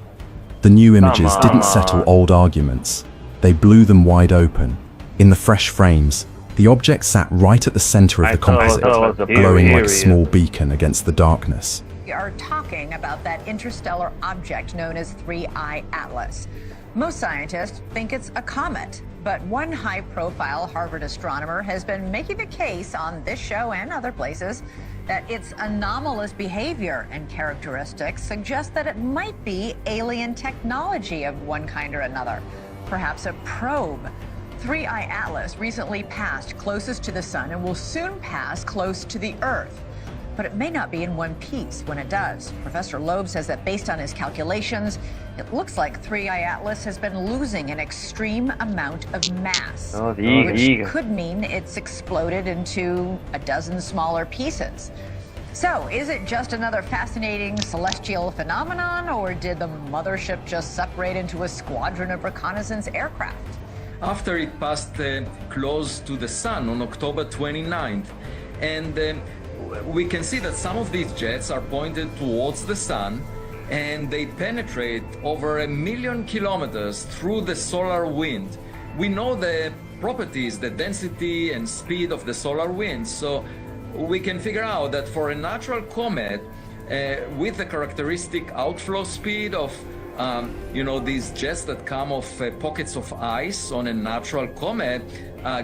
The new images didn't settle old arguments. They blew them wide open. In the fresh frames, the object sat right at the center of the composite, glowing like a small beacon against the darkness. We are talking about that interstellar object known as 3I Atlas. Most scientists think it's a comet, but one high-profile Harvard astronomer has been making the case on this show and other places that its anomalous behavior and characteristics suggest that it might be alien technology of one kind or another, perhaps a probe. 3I Atlas recently passed closest to the sun and will soon pass close to the Earth. But it may not be in one piece when it does. Professor Loeb says that based on his calculations, it looks like 3I Atlas has been losing an extreme amount of mass, which could mean it's exploded into a dozen smaller pieces. So, is it just another fascinating celestial phenomenon, or did the mothership just separate into a squadron of reconnaissance aircraft? After it passed close to the sun on October 29th, and we can see that some of these jets are pointed towards the sun, and they penetrate over 1 million kilometers through the solar wind. We know the properties, the density and speed of the solar wind, so we can figure out that for a natural comet with the characteristic outflow speed of these jets that come off pockets of ice on a natural comet,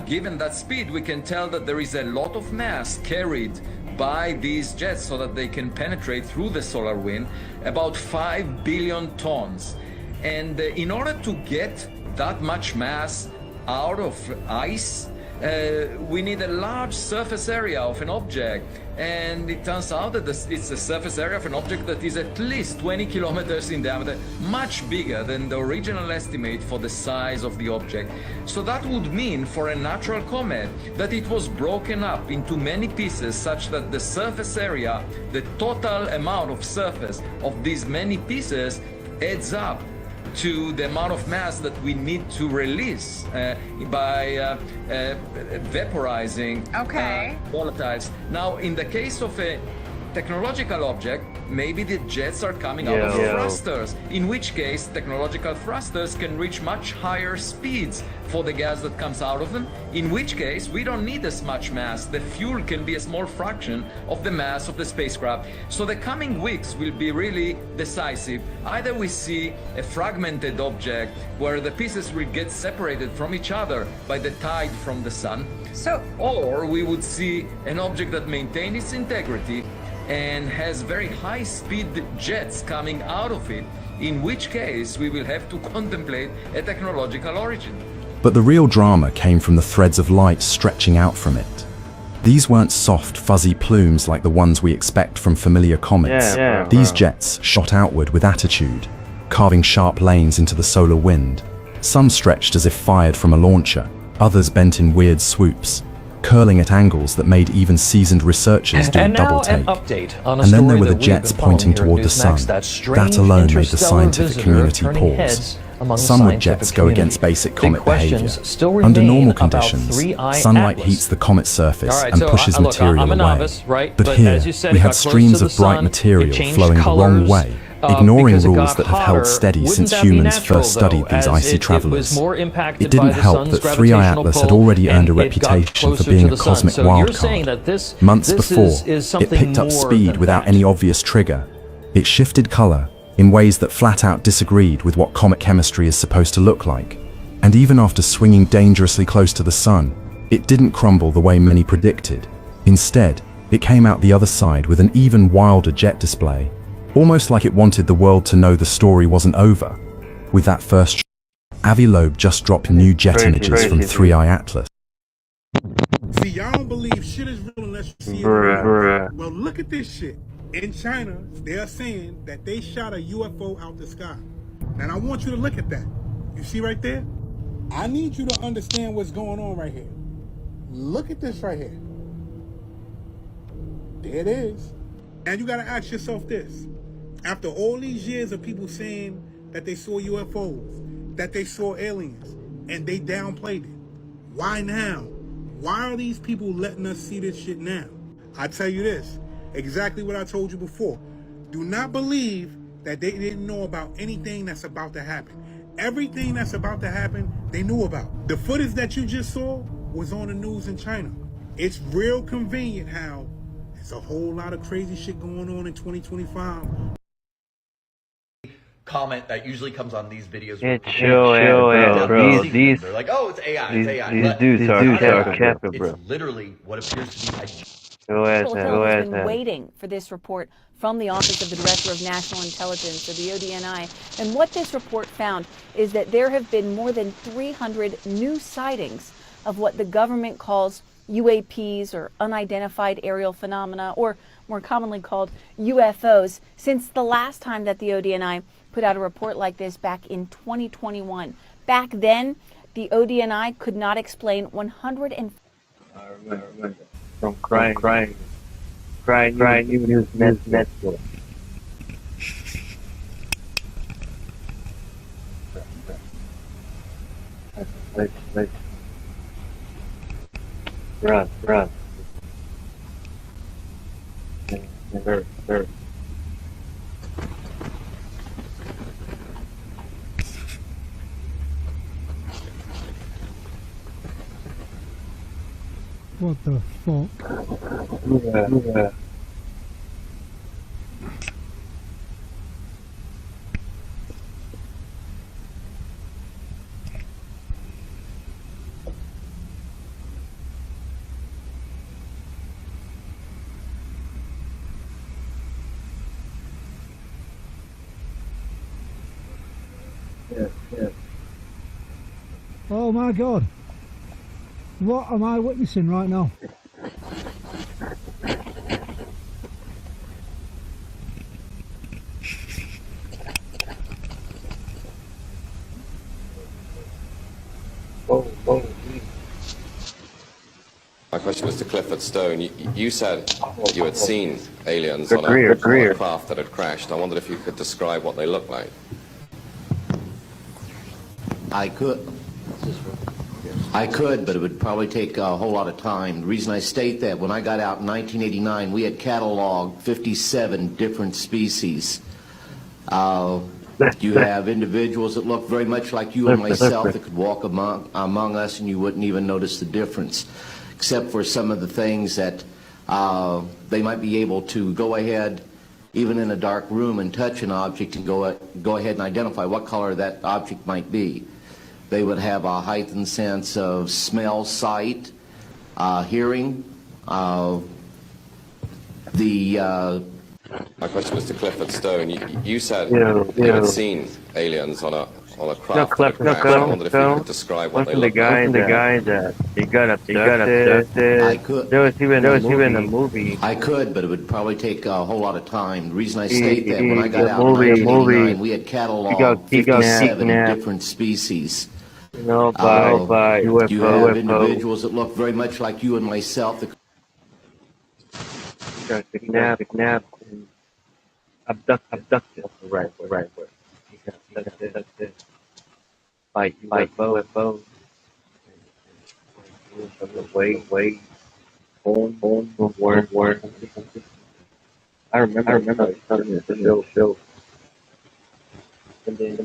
given that speed, we can tell that there is a lot of mass carried by these jets so that they can penetrate through the solar wind, about 5 billion tons. And in order to get that much mass out of ice, we need a large surface area of an object, and it turns out that it's a surface area of an object that is at least 20 kilometers in diameter, much bigger than the original estimate for the size of the object. So that would mean for a natural comet that it was broken up into many pieces such that the surface area, the total amount of surface of these many pieces adds up to the amount of mass that we need to release by vaporizing volatiles. Now, in the case of a technological object, maybe the jets are coming out of thrusters, in which case technological thrusters can reach much higher speeds for the gas that comes out of them, in which case we don't need as much mass. The fuel can be a small fraction of the mass of the spacecraft. So the coming weeks will be really decisive. Either we see a fragmented object where the pieces will get separated from each other by the tide from the sun, or we would see an object that maintains its integrity and has very high-speed jets coming out of it, in which case we will have to contemplate a technological origin. But the real drama came from the threads of light stretching out from it. These weren't soft, fuzzy plumes like the ones we expect from familiar comets. These jets shot outward with attitude, carving sharp lanes into the solar wind. Some stretched as if fired from a launcher, others bent in weird swoops, curling at angles that made even seasoned researchers do a double take. And then there were the jets pointing toward the sun. That alone made the scientific community pause. Some would jets go against basic comet behavior. Under normal conditions, sunlight heats the comet's surface and pushes material away. But here, we had streams of bright material flowing the wrong way, ignoring rules that have held steady since humans first studied these icy travelers. It didn't help that 3I Atlas had already earned a reputation for being a cosmic wildcard. Months before, it picked up speed without any obvious trigger. It shifted color in ways that flat out disagreed with what comet chemistry is supposed to look like. And even after swinging dangerously close to the sun, it didn't crumble the way many predicted. Instead, it came out the other side with an even wilder jet display, almost like it wanted the world to know the story wasn't over. With that first, Avi Loeb just dropped new jet images from 3I Atlas. See, y'all don't believe shit is real unless you see it. Well, look at this shit. In China, they're saying that they shot a UFO out the sky. And I want you to look at that. You see right there? I need you to understand what's going on right here. Look at this right here. There it is. And you gotta ask yourself this. After all these years of people saying that they saw UFOs, that they saw aliens, and they downplayed it, why now? Why are these people letting us see this shit now? I tell you this, exactly what I told you before. Do not believe that they didn't know about anything that's about to happen. Everything that's about to happen, they knew about. The footage that you just saw was on the news in China. It's real convenient how there's a whole lot of crazy shit going on in 2025. Comment that usually comes on these videos. It's bro. These, they're like, oh, it's AI, it's AI. These dudes are capping, bro. It's literally what appears to be Capitol Hill has been waiting for this report from the Office of the Director of National Intelligence, or the ODNI. And what this report found is that there have been more than 300 new sightings of what the government calls UAPs, or unidentified aerial phenomena, or more commonly called UFOs, since the last time that the ODNI put out a report like this back in 2021. Back then, the ODNI could not explain 100 and... I remember. From crying, even his Netflix. Let's run. Sir. What the fuck? Yeah. Oh my god. What am I witnessing right now? My question was to Clifford Stone. You said you had seen aliens on a craft that had crashed. I wondered if you could describe what they looked like. I could, but it would probably take a whole lot of time. The reason I state that, when I got out in 1989, we had cataloged 57 different species. You have individuals that look very much like you and myself that could walk among us and you wouldn't even notice the difference, except for some of the things that they might be able to go ahead, even in a dark room, and touch an object and go ahead and identify what color that object might be. They would have a heightened sense of smell, sight, hearing. My question was to Clifford Stone. You said you had seen aliens on a craft that had crashed. I wondered if you could describe what they looked like. The guy that he got abducted. I could. There was even a movie. I could, but it would probably take a whole lot of time. The reason I state that, when I got out in 1989, we had cataloged 57 different species. You know, by UFO. You have individuals that look very much like you and myself. That kidnapped, and abducted. Right. By UFO. Wait. Word. I remember starting the show. And then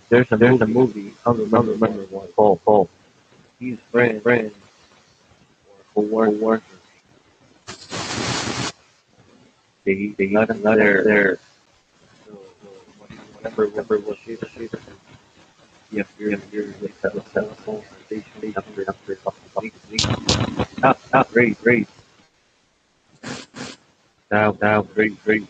there's a movie. I don't remember one. Paul. He's friends who work. They let him there. Whatever was she. Yeah, you're the telephone station after great. Now, great.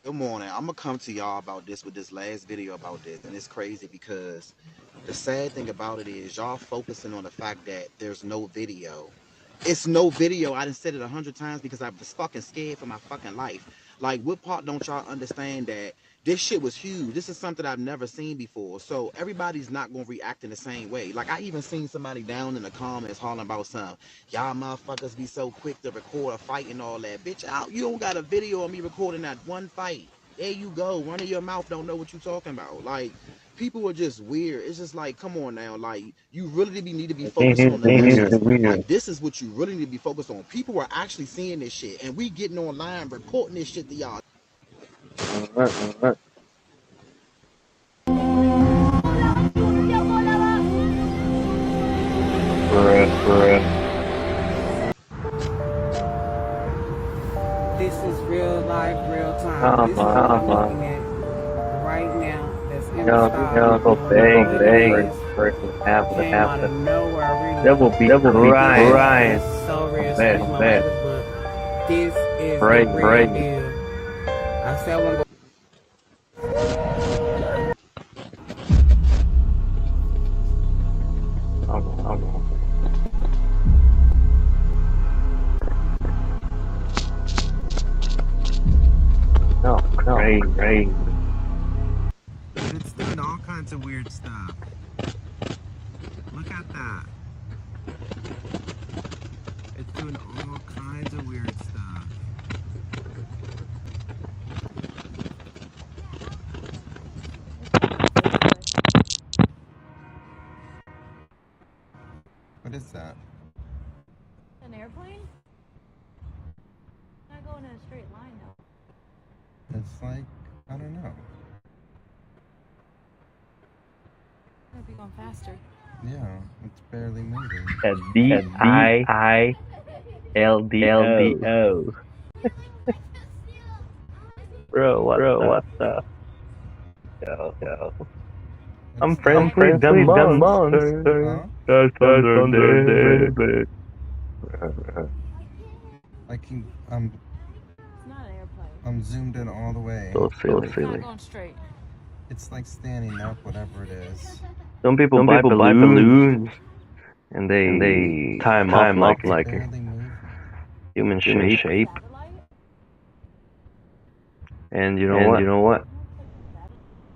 Good morning. I'm gonna come to y'all about this with this last video about this, and it's crazy because the sad thing about it is y'all focusing on the fact that there's no video, It's no video. I done said it 100 times because I was fucking scared for my fucking life. Like, what part don't y'all understand that this shit was huge? This is something I've never seen before. So everybody's not gonna react in the same way. Like, I even seen somebody down in the comments hollering about some, y'all motherfuckers be so quick to record a fight and all that. Bitch, you don't got a video of me recording that one fight. There you go. Running your mouth, don't know what you talking about. Like, people are just weird. It's just like, come on now. Like, you really need to be focused on the business. Like, this is what you really need to be focused on. People are actually seeing this shit, and we getting online reporting this shit to y'all. Alright. This is real life, real time. This is what I'm looking at right now. That's in the style. Go bang, freaking half the nowhere, really. That will be Ryan. So real, Bad. but this is Break. the real deal. I said one. Great. It's doing all kinds of weird stuff. Look at that. It's doing all kinds of weird stuff. What is that? An airplane? Not going in a straight line though. It's like, I don't know. It'll be going faster. Yeah, it's barely moving. BIILDO. Bro, what the? Yo. I'm friends with the monster. That's under. I'm zoomed in all the way. So silly. It's not going straight. It's like standing up, whatever it is. Some people buy balloons and they tie them up like a human shape. And you know what?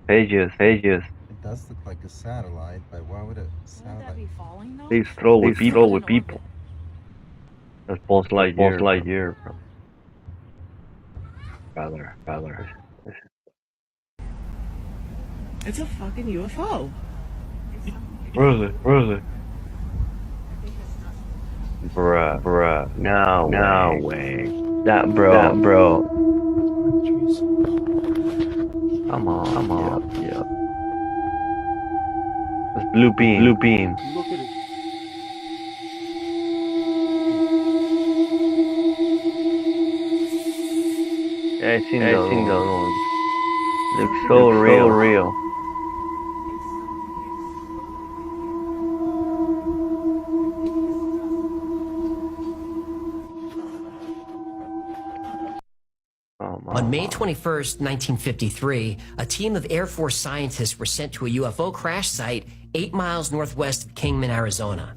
Pages. It does look like a satellite, but why would a satellite be falling though? They throw with people. That's Buzz Lightyear, bro. Rather. It's a fucking UFO. Where is it? Bruh. No way. That bro. Come on. Yeah. It's blue beam. Look at it. Yeah, I seen those ones. Looks so real. On May 21st, 1953, a team of Air Force scientists were sent to a UFO crash site 8 miles northwest of Kingman, Arizona.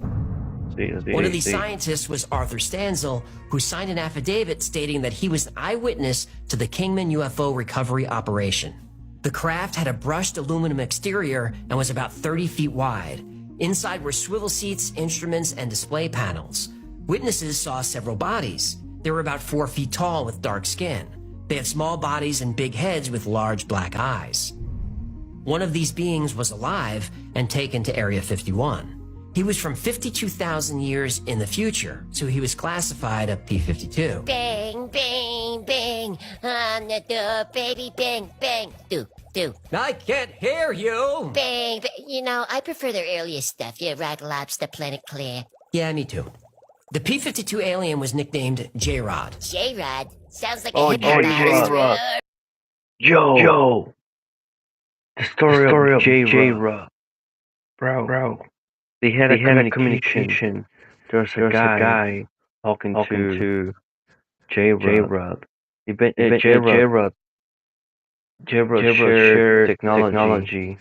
One of these scientists was Arthur Stanzel, who signed an affidavit stating that he was an eyewitness to the Kingman UFO recovery operation. The craft had a brushed aluminum exterior and was about 30 feet wide. Inside were swivel seats, instruments, and display panels. Witnesses saw several bodies. They were about 4 feet tall with dark skin. They had small bodies and big heads with large black eyes. One of these beings was alive and taken to Area 51. He was from 52,000 years in the future, so he was classified a P-52. Bang, bang, bang, on the door, baby, bang, bang, do. I can't hear you! Bang, I prefer their earlier stuff. Yeah, Rock Lobster, Planet Clear. Yeah, me too. The P-52 alien was nicknamed J-Rod. J-Rod? Sounds like a J-Rod. Joe! The story of J-Rod. Bro. They had a communication. There was a guy talking to J-Rod. J-Rod shared technology.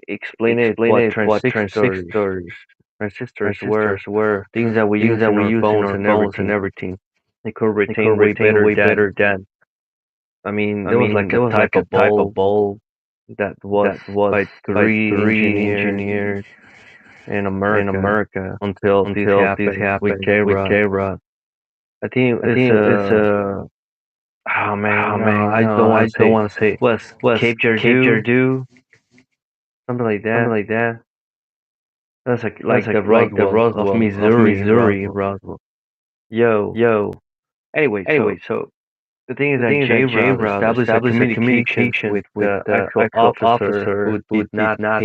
Explain what transistors transistors were things that we use in our phones and everything. They could retain way better than. I mean, there was like a type of bulb that was by three engineers in America until this happened with J-Rod. I think it's a oh man, I don't want to say was Cape Girardeau, something like that. That's like the Roswell of Missouri, Roswell. Yo. Anyway, so the thing is that J-Rod established a communication with the actual officer who did not pass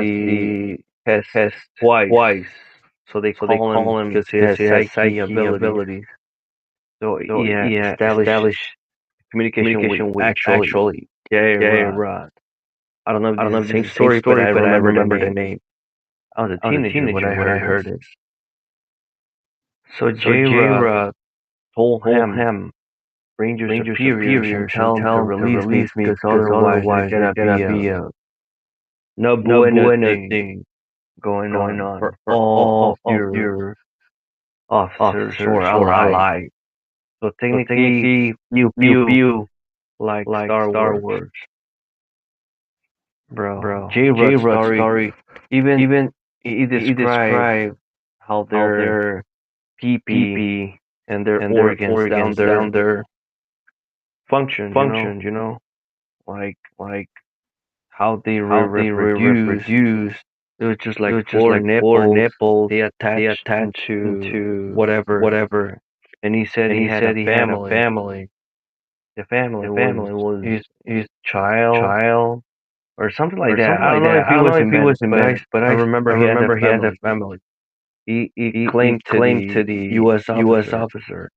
the test twice. So they call him because he has psychic abilities. So he established communication with actually J-Rod. I don't know if it's the same story, but I remember the name. I was a teenager when I heard it. So J-Rod told him, bring your superiors and tell them to release me, because otherwise there's gonna be a no bueno thing going on for all of your officers or allies. So technically, you like Star Wars. Bro. J-Rod's story, even he described how their PP and their organs down there function, you know, like how they reproduce. It was just like four nipples. They attach to whatever. And he said he had a family. The family was his child or something like that. I don't know if he was embarrassed, but I remember he had a family. He claimed to the U.S. officer.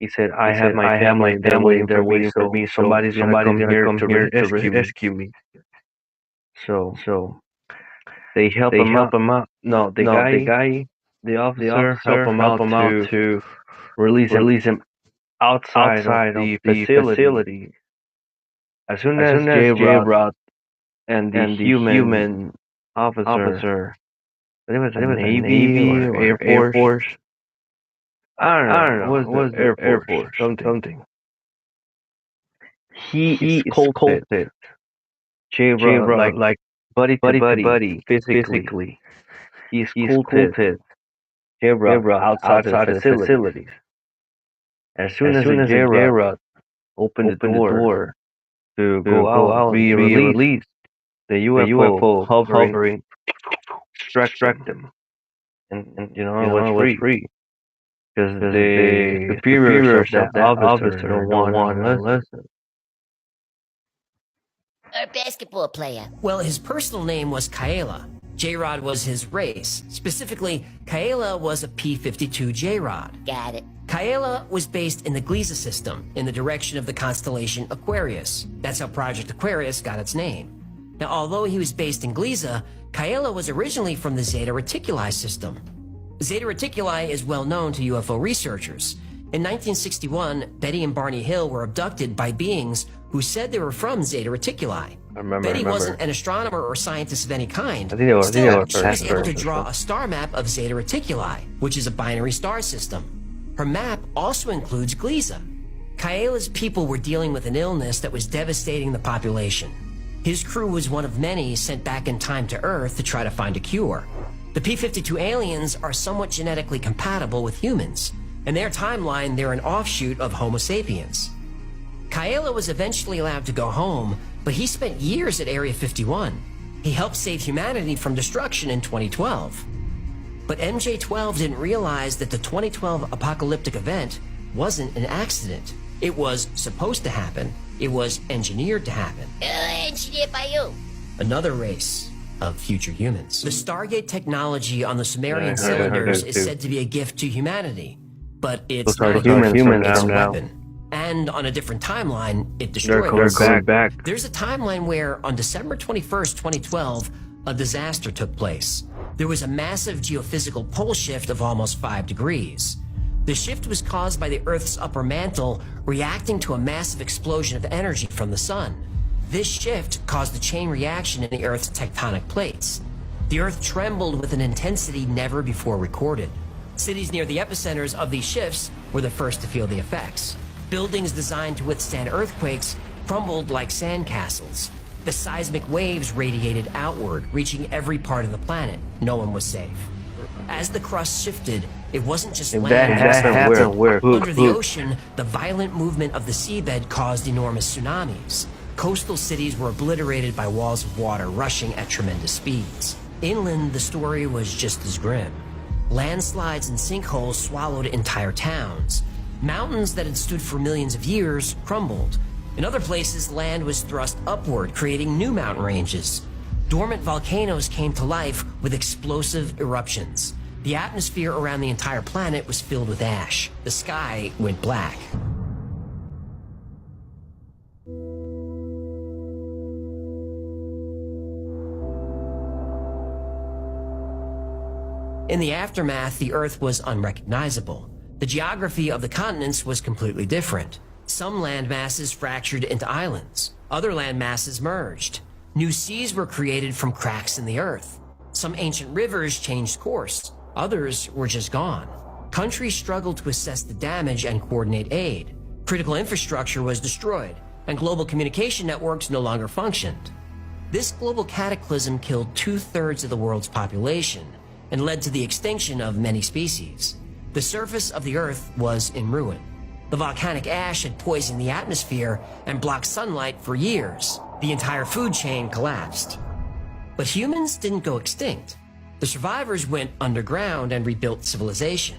He said, "I have my family. They're waiting for me. Somebody's gonna come here to rescue me." So they help him out. No, the officer helped him out to release him outside of the facility. As soon as J-Rod and the human officer, it was Navy or Air Force. I don't know. It was Air Force something. He sculpted J-Rod like buddy physically. He sculpted J-Rod outside the facilities. As soon as J-Rod opened the door to go out, be released, the UFO hovering struck them, and it was free. Because the superiors of that officer don't want to listen. A basketball player. Well, his personal name was Kaela. J-Rod was his race. Specifically, Kaela was a P-52 J-Rod. Got it. Kaela was based in the Gliese system, in the direction of the constellation Aquarius. That's how Project Aquarius got its name. Now, although he was based in Gliese, Kaela was originally from the Zeta Reticuli system. Zeta Reticuli is well known to UFO researchers. In 1961, Betty and Barney Hill were abducted by beings who said they were from Zeta Reticuli. Betty wasn't an astronomer or scientist of any kind. Still, she was able to draw a star map of Zeta Reticuli, which is a binary star system. Her map also includes Gliese. Kaela's people were dealing with an illness that was devastating the population. His crew was one of many sent back in time to Earth to try to find a cure. The P-52 aliens are somewhat genetically compatible with humans. In their timeline, they're an offshoot of Homo sapiens. Kaela was eventually allowed to go home, but he spent years at Area 51. He helped save humanity from destruction in 2012. But MJ-12 didn't realize that the 2012 apocalyptic event wasn't an accident. It was supposed to happen. It was engineered to happen. Engineered by you. Another race of future humans. The Stargate technology on the Sumerian cylinders is said to be a gift to humanity, but it's not a gift, it's a weapon. And on a different timeline, it destroyed us. There's a timeline where, on December 21st, 2012, a disaster took place. There was a massive geophysical pole shift of almost 5 degrees. The shift was caused by the Earth's upper mantle reacting to a massive explosion of energy from the sun. This shift caused a chain reaction in the Earth's tectonic plates. The Earth trembled with an intensity never before recorded. Cities near the epicenters of these shifts were the first to feel the effects. Buildings designed to withstand earthquakes crumbled like sandcastles. The seismic waves radiated outward, reaching every part of the planet. No one was safe. As the crust shifted, it wasn't just land. Under the ocean, the violent movement of the seabed caused enormous tsunamis. Coastal cities were obliterated by walls of water rushing at tremendous speeds. Inland, the story was just as grim. Landslides and sinkholes swallowed entire towns. Mountains that had stood for millions of years crumbled. In other places, land was thrust upward, creating new mountain ranges. Dormant volcanoes came to life with explosive eruptions. The atmosphere around the entire planet was filled with ash. The sky went black. In the aftermath, the Earth was unrecognizable. The geography of the continents was completely different. Some land masses fractured into islands. Other land masses merged. New seas were created from cracks in the Earth. Some ancient rivers changed course. Others were just gone. Countries struggled to assess the damage and coordinate aid. Critical infrastructure was destroyed, and global communication networks no longer functioned. This global cataclysm killed 2/3 of the world's population and led to the extinction of many species. The surface of the Earth was in ruin. The volcanic ash had poisoned the atmosphere and blocked sunlight for years. The entire food chain collapsed. But humans didn't go extinct. The survivors went underground and rebuilt civilization.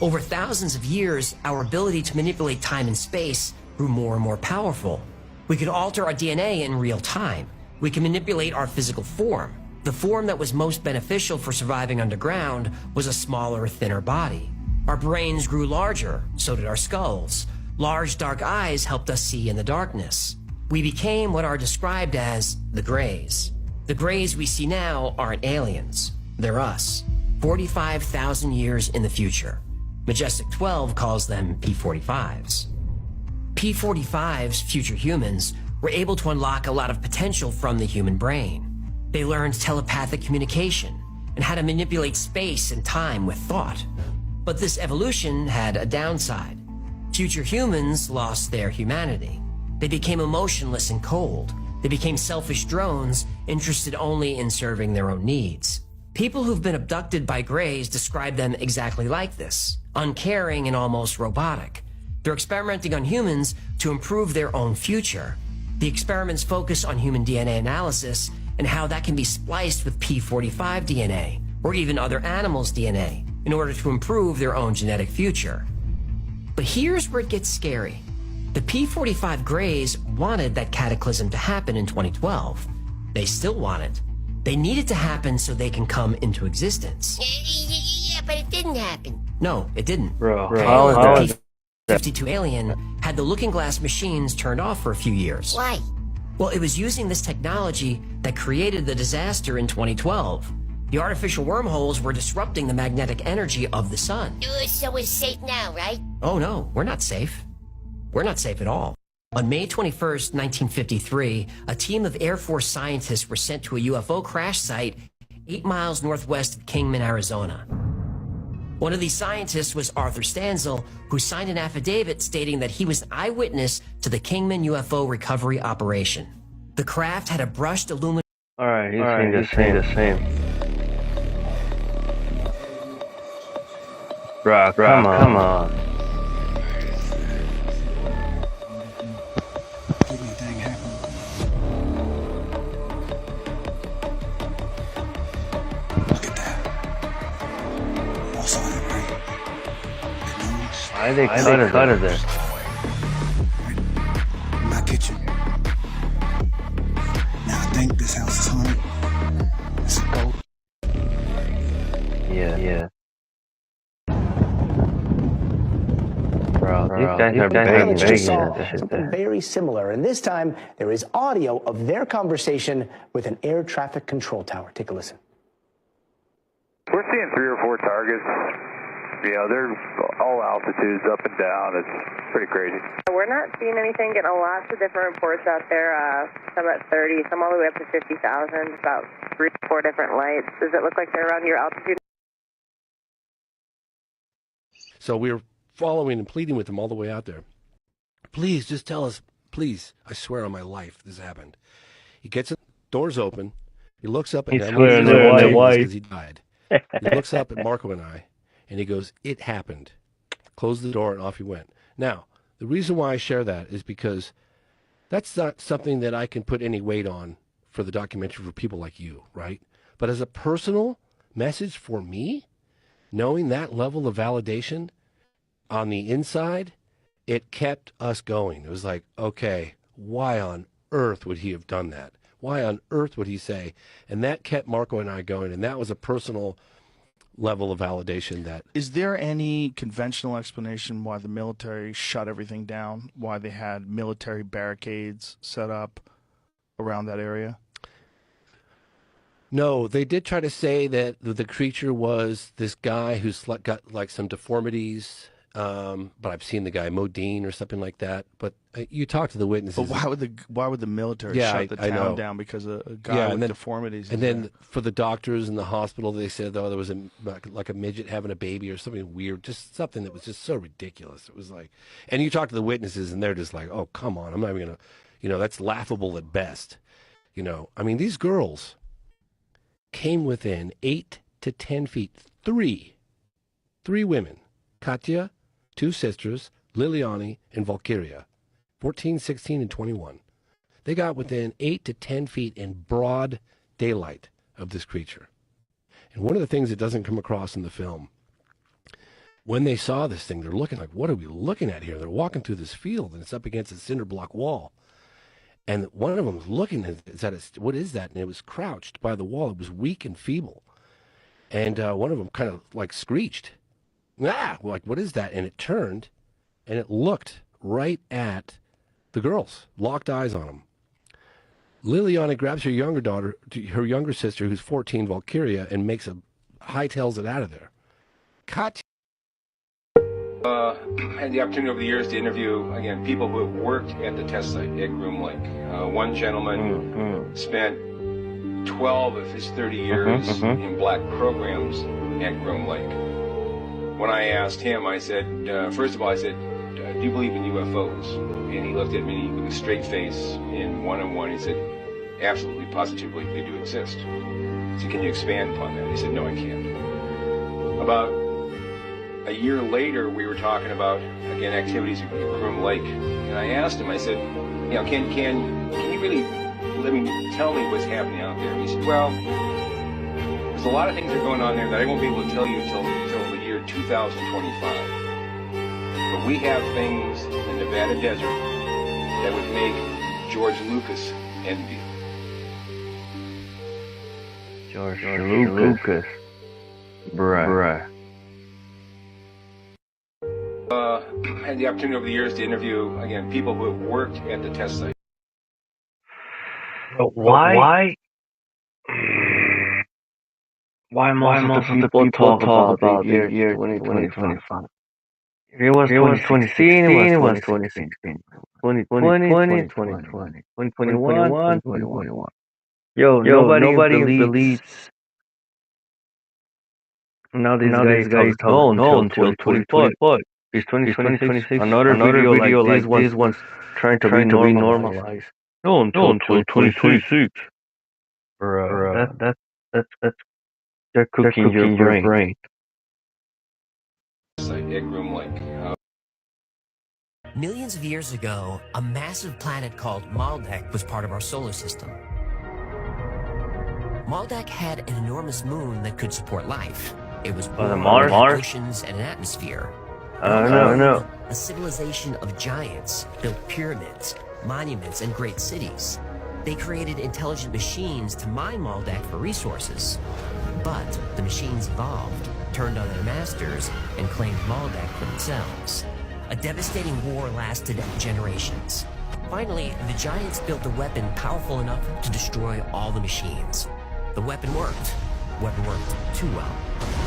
Over thousands of years, our ability to manipulate time and space grew more and more powerful. We could alter our DNA in real time. We could manipulate our physical form. The form that was most beneficial for surviving underground was a smaller, thinner body. Our brains grew larger, so did our skulls. Large, dark eyes helped us see in the darkness. We became what are described as the Greys. The Greys we see now aren't aliens. They're us. 45,000 years in the future. Majestic 12 calls them P-45s. P-45s, future humans, were able to unlock a lot of potential from the human brain. They learned telepathic communication and how to manipulate space and time with thought. But this evolution had a downside. Future humans lost their humanity. They became emotionless and cold. They became selfish drones, interested only in serving their own needs. People who've been abducted by Greys describe them exactly like this, uncaring and almost robotic. They're experimenting on humans to improve their own future. The experiments focus on human DNA analysis and how that can be spliced with P-45 DNA, or even other animals' DNA, in order to improve their own genetic future. But here's where it gets scary. The P-45 Greys wanted that cataclysm to happen in 2012. They still want it. They need it to happen so they can come into existence. Yeah, but it didn't happen. No, it didn't. Bro, the P-52 alien had the Looking Glass machines turned off for a few years. Why? Well, it was using this technology that created the disaster in 2012. The artificial wormholes were disrupting the magnetic energy of the sun. So we're safe now, right? Oh no, we're not safe. We're not safe at all. On May 21st, 1953, a team of Air Force scientists were sent to a UFO crash site 8 miles northwest of Kingman, Arizona. One of these scientists was Arthur Stanzel, who signed an affidavit stating that he was an eyewitness to the Kingman UFO recovery operation. The craft had a brushed aluminum... Alright, he's saying the same. Bro, come on. Why they cut it there? My kitchen. Now I think this house is haunted. It's a ghost. Yeah. Bro, these guys are begging something very similar, and this time there is audio of their conversation with an air traffic control tower. Take a listen. We're seeing 3 or 4 targets. Yeah, they're all altitudes, up and down. It's pretty crazy. We're not seeing anything, getting lots of different reports out there. Some at 30, some all the way up to 50,000, about 4 different lights. Does it look like they're around your altitude? So we were following and pleading with him all the way out there. Please, just tell us, please. I swear on my life this happened. He gets it, doors open. He looks up at He's swearing on his wife because he died. He looks up at Marco and I, and he goes, "It happened." Closed the door, and off he went. Now, the reason why I share that is because that's not something that I can put any weight on for the documentary for people like you, right? But as a personal message for me, knowing that level of validation on the inside, it kept us going. It was like, okay, why on earth would he have done that? Why on earth would he say? And that kept Marco and I going, and that was a personal level of validation. That is there any conventional explanation why the military shut everything down, why they had military barricades set up around that area? No, they did try to say that the creature was this guy who's got like some deformities, but I've seen the guy Modine or something like that. But you talk to the witnesses. But why would the military shut the town down because a guy with deformities? And then for the doctors in the hospital, they said, oh, there was like a midget having a baby or something weird, just something that was just so ridiculous. It was like, and you talk to the witnesses, and they're just like, oh, come on, I'm not even gonna, that's laughable at best. I mean, these girls came within 8 to 10 feet. Three women, Katya, 2 sisters, Liliani and Valkyria, 14, 16, and 21. They got within 8 to 10 feet in broad daylight of this creature. And one of the things that doesn't come across in the film, when they saw this thing, they're looking like, what are we looking at here? They're walking through this field, and it's up against a cinder block wall. And one of them was looking at it, what is that? And it was crouched by the wall. It was weak and feeble. And one of them kind of like screeched. Like, what is that? And it turned, and it looked right at the girls, locked eyes on them. Liliana grabs her younger sister, who's 14, Valkyria, and hightails it out of there. Katya. I had the opportunity over the years to interview, again, people who have worked at the test site at Groom Lake. One gentleman spent 12 of his 30 years in black programs at Groom Lake. When I asked him, I said, first of all, I said, do you believe in UFOs? And he looked at me with a straight face in one-on-one. He said, absolutely, positively, they do exist. I said, can you expand upon that? He said, no, I can't. About a year later, we were talking about, again, activities at Groom Lake. And I asked him, I said, can you really tell me what's happening out there? And he said, well, there's a lot of things that are going on there that I won't be able to tell you until the year 2025. But we have things in the Nevada desert that would make George Lucas envy. George Lucas. Bruh. I had the opportunity over the years to interview, again, people who have worked at the test site. But why most of the people talk about the year 2025? It was 2016, it was 2016, 2020, 2020, 2021, 2021. Yo, nobody believes. Now these guys don't know until 2025. It's 2026. Another video like this one's trying to be normalized. No, until 2026. That's they're cooking your brain. Millions of years ago, a massive planet called Maldek was part of our solar system. Maldek had an enormous moon that could support life. It was born with oceans and an atmosphere. I don't know. A civilization of giants built pyramids, monuments, and great cities. They created intelligent machines to mine Maldek for resources. But the machines evolved, turned on their masters, and claimed Maldek for themselves. A devastating war lasted generations. Finally, the giants built a weapon powerful enough to destroy all the machines. The weapon worked. The weapon worked too well.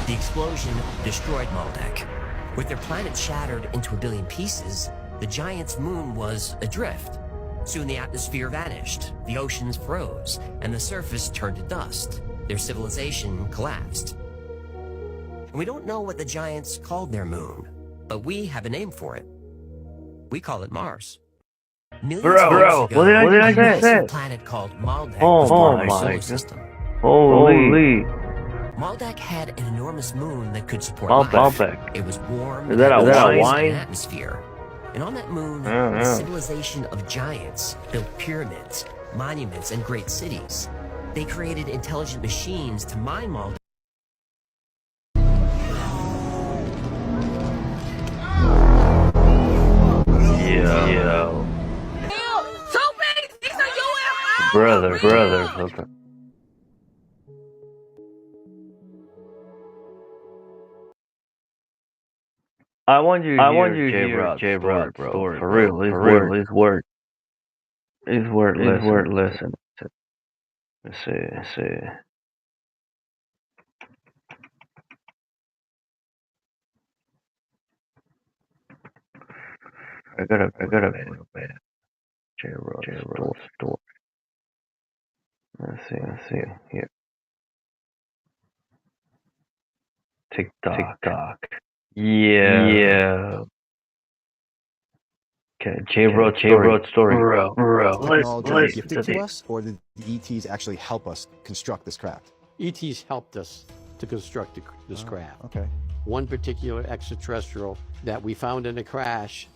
The explosion destroyed Maldek. With their planet shattered into 1 billion pieces, the giant's moon was adrift. Soon the atmosphere vanished, the oceans froze, and the surface turned to dust. their civilization collapsed. And we don't know what the giants called their moon, but we have a name for it. We call it Mars. Millions of years ago, what did I say? A planet called Maldak was born in our solar system. Holy. Maldak had an enormous moon that could support Maldak. life. It was warm, Is that a had wine? an atmosphere. And on that moon, a civilization of giants built pyramids, monuments, and great cities. They created intelligent machines to mine Maldak. Yeah. Brother. I want you to hear J-Rod's story. For real, his word. Listen. Let's see. I gotta J-Rod's story. Let's see. Here. TikTok. Yeah. Okay, J-Rod's story. Bro. Technology gifted to us, or did the ETs actually help us construct this craft? ETs helped us to construct this craft. Okay. One particular extraterrestrial that we found in a crash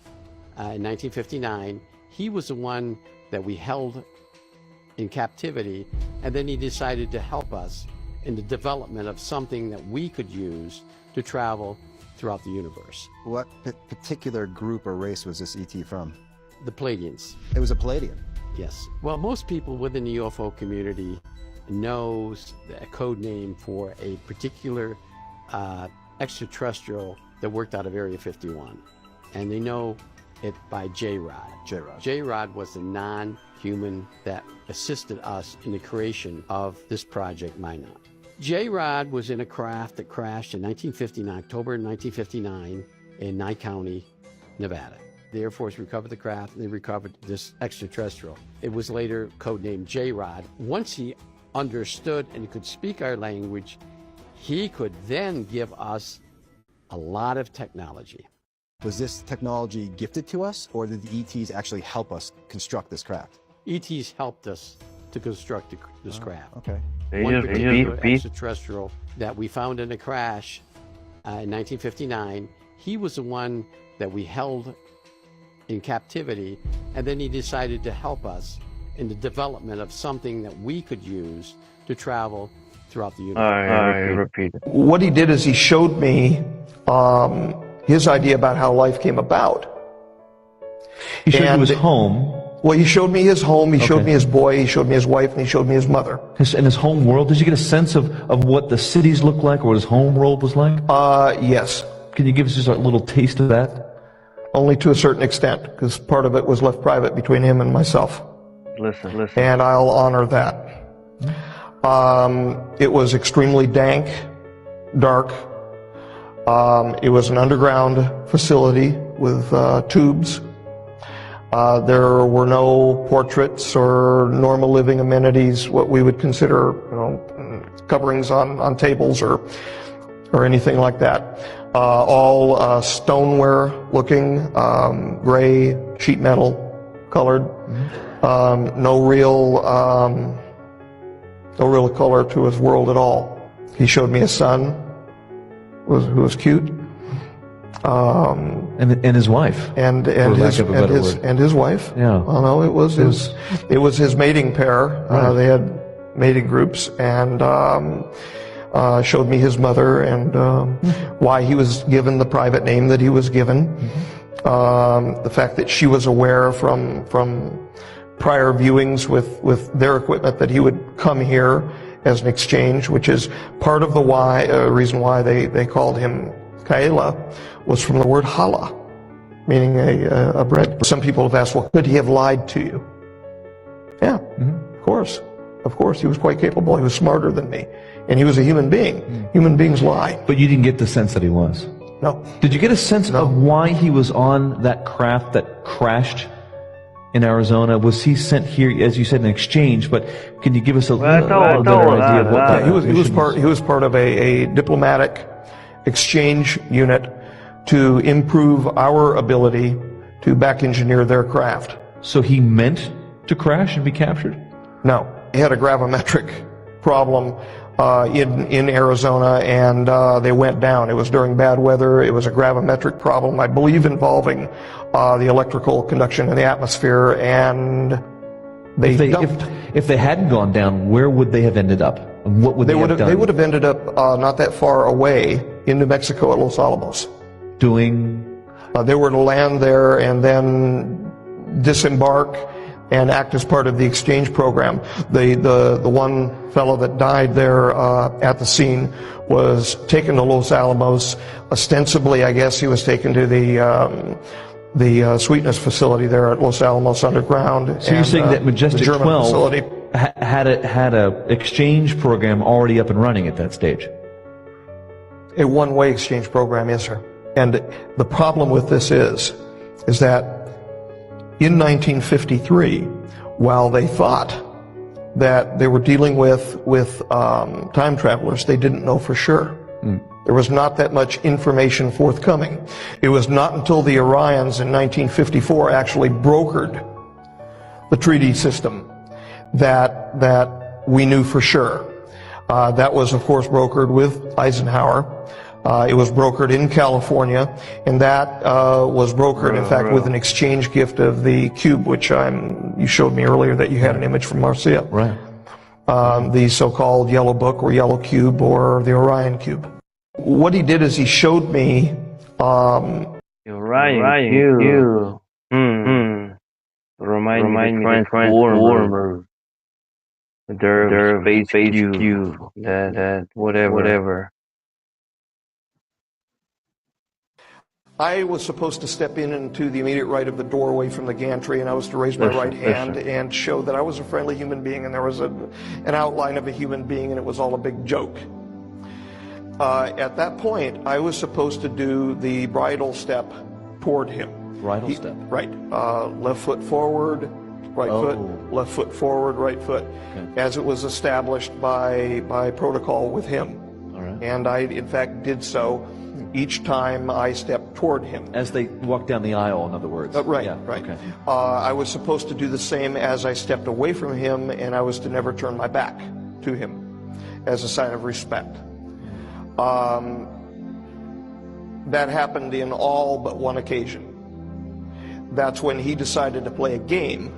in 1959, he was the one that we held in captivity, and then he decided to help us in the development of something that we could use to travel throughout the universe. What particular group or race was this ET from? The Pleiadians. It was a Pleiadian? Yes. Well, most people within the UFO community knows a code name for a particular extraterrestrial that worked out of Area 51. And they know it by J-Rod. J-Rod was the non-human that assisted us in the creation of this project, Minot. J-Rod was in a craft that crashed in October 1959 in Nye County, Nevada. The Air Force recovered the craft and they recovered this extraterrestrial. It was later codenamed J-Rod. Once he understood and could speak our language, he could then give us a lot of technology. Was this technology gifted to us, or did the ETs actually help us construct this craft? ETs helped us to construct this craft. Okay. One particular extraterrestrial that we found in a crash in 1959, he was the one that we held in captivity, and then he decided to help us in the development of something that we could use to travel throughout the universe. All right, repeat it. What he did is he showed me his idea about how life came about. He showed you his home. Well, he showed me his home, he showed me his boy, he showed me his wife, and he showed me his mother. In his home world, did you get a sense of what the cities looked like, or what his home world was like? Yes. Can you give us just a little taste of that? Only to a certain extent, because part of it was left private between him and myself. Listen. And I'll honor that. It was extremely dank, dark. It was an underground facility with tubes. There were no portraits or normal living amenities, what we would consider, coverings on tables or anything like that. All stoneware looking, gray sheet metal colored. No real color to his world at all. He showed me his son, who was cute. And his wife. And his wife. Yeah. Well, no, it was his mating pair. Right. They had mating groups, and showed me his mother and why he was given the private name that he was given. The fact that she was aware from prior viewings with their equipment that he would come here as an exchange, which is part of the reason why they called him Kaela, was from the word challah, meaning a bread. Some people have asked, well, could he have lied to you? Yeah, of course. Of course, he was quite capable. He was smarter than me. And he was a human being. Human beings lie. But you didn't get the sense that he was? No. Did you get a sense of why he was on that craft that crashed in Arizona? Was he sent here, as you said, in exchange? But can you give us a better idea of what that he was part of a diplomatic exchange unit to improve our ability to back engineer their craft. So he meant to crash and be captured? No, he had a gravimetric problem in Arizona, and they went down. It was during bad weather. It was a gravimetric problem, I believe, involving the electrical conduction in the atmosphere, and they dumped. If they hadn't gone down, where would they have ended up? And what would they have done? They would have ended up not that far away in New Mexico at Los Alamos. Doing? They were to land there and then disembark and act as part of the exchange program. The one fellow that died there at the scene was taken to Los Alamos. Ostensibly, I guess he was taken to the sweetness facility there at Los Alamos underground. So you're saying that Majestic 12 had a exchange program already up and running at that stage? A one-way exchange program, yes, sir. And the problem with this is that in 1953, while they thought that they were dealing with time travelers, they didn't know for sure. There was not that much information forthcoming. It was not until the Orions in 1954 actually brokered the treaty system that we knew for sure. That was, of course, brokered with Eisenhower. It was brokered in California, and that was brokered, in fact, with an exchange gift of the cube, which you showed me earlier that you had an image from Marcia. Right. The so-called Yellow Book or Yellow Cube or the Orion Cube. What he did is he showed me the Orion Cube. Remind me of Transformers. Their base cube. That whatever. I was supposed to step into the immediate right of the doorway from the gantry, and I was to raise my right hand and show that I was a friendly human being, and there was an outline of a human being, and it was all a big joke. At that point, I was supposed to do the bridle step toward him. Bridle step? Right. Left foot forward, right foot, left foot forward, right foot, as it was established by protocol with him. All right. And I, in fact, did so each time I stepped toward him. As they walked down the aisle, in other words. Right, yeah, right. Okay. I was supposed to do the same as I stepped away from him, and I was to never turn my back to him as a sign of respect. That happened in all but one occasion. That's when he decided to play a game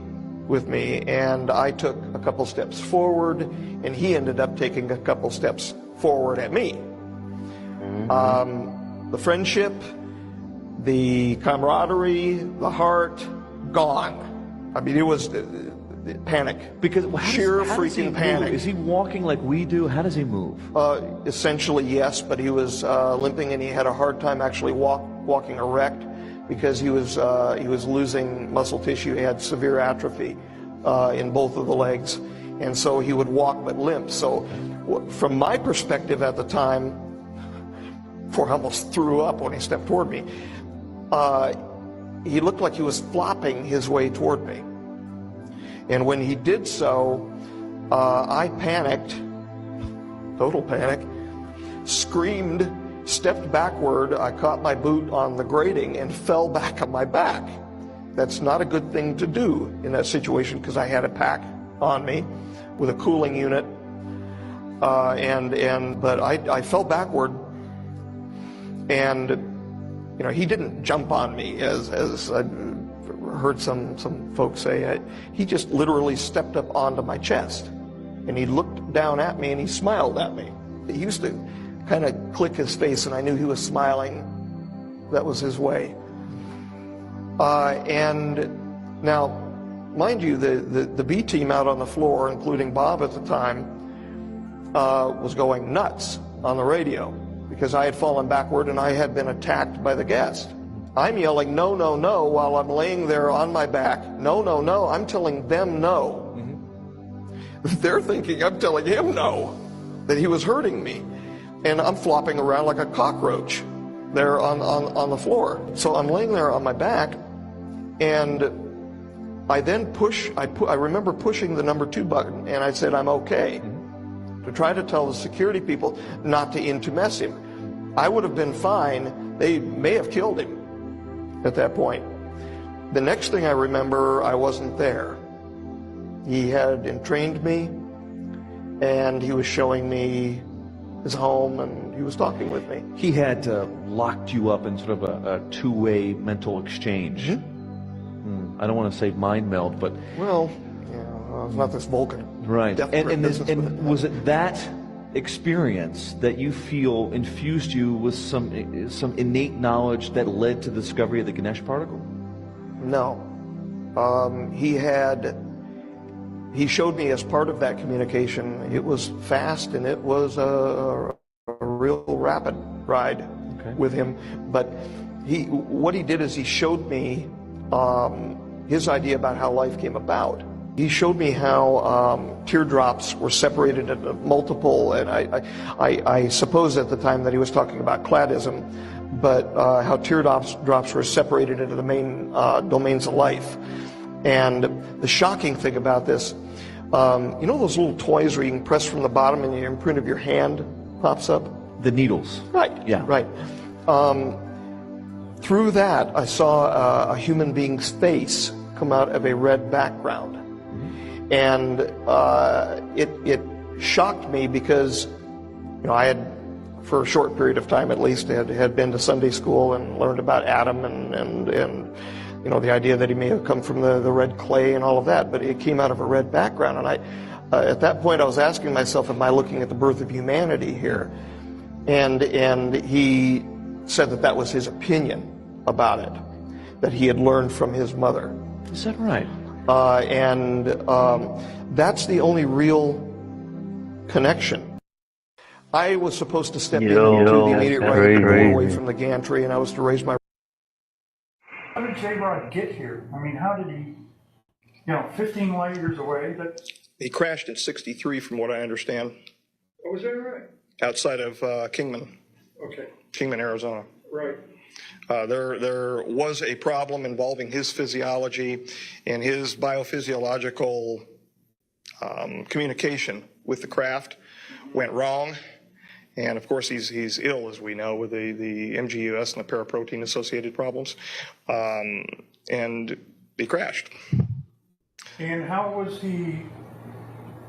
with me, and I took a couple steps forward, and he ended up taking a couple steps forward at me. The friendship, the camaraderie, the heart, gone. I mean, it was panic. Because sheer freaking panic. Is he walking like we do? How does he move? Essentially, yes, but he was limping, and he had a hard time actually walking erect because he was losing muscle tissue. He had severe atrophy in both of the legs, and so he would walk but limp. So, from my perspective at the time, before I almost threw up when he stepped toward me, he looked like he was flopping his way toward me. And when he did so, I panicked, total panic, screamed, stepped backward. I caught my boot on the grating and fell back on my back. That's not a good thing to do in that situation because I had a pack on me with a cooling unit. But I fell backward. And, you know, he didn't jump on me, as I heard some folks say. He just literally stepped up onto my chest. And he looked down at me and he smiled at me. He used to kind of click his face, and I knew he was smiling. That was his way. And now, mind you, the B team out on the floor, including Bob at the time, was going nuts on the radio, because I had fallen backward and I had been attacked by the guest. I'm yelling, no, no, no, while I'm laying there on my back. No, no, no. I'm telling them no. They're thinking I'm telling him no, that he was hurting me. And I'm flopping around like a cockroach there on the floor. So I'm laying there on my back, and I then I remember pushing the number 2 button, and I said, I'm okay, to try to tell the security people not to mess him. I would have been fine. They may have killed him at that point. The next thing I remember, I wasn't there. He had entrained me, and he was showing me his home, and he was talking with me. He had locked you up in sort of a two-way mental exchange. I don't want to say mind meld, but... Well, yeah, it's not this Vulcan. Right. And was it that experience that you feel infused you with some innate knowledge that led to the discovery of the Ganesh particle? No. He showed me as part of that communication. It was fast, and it was a real rapid ride with him. But what he did is he showed me his idea about how life came about. He showed me how teardrops were separated into multiple, and I suppose at the time that he was talking about cladism, but how teardrops were separated into the main domains of life. And the shocking thing about this, you know those little toys where you can press from the bottom and the imprint of your hand pops up? The needles. Right. Yeah. Right. Through that, I saw a human being's face come out of a red background. And it shocked me because, you know, I had, for a short period of time at least, had been to Sunday school and learned about Adam and you know, the idea that he may have come from the red clay and all of that, but it came out of a red background. And at that point I was asking myself, am I looking at the birth of humanity here? And he said that was his opinion about it, that he had learned from his mother. Is that right? That's the only real connection. I was supposed to step into the immediate right of the doorway from the gantry, and I was to raise my... How did J-Rod get here? I mean, how did he, 15 light years away? He crashed in '63, from what I understand. Oh, was that right? Outside of Kingman. Okay. Kingman, Arizona. Right. There was a problem involving his physiology and his biophysiological communication with the craft went wrong. And of course, he's ill, as we know, with the MGUS and the paraprotein associated problems. And he crashed. And how was he?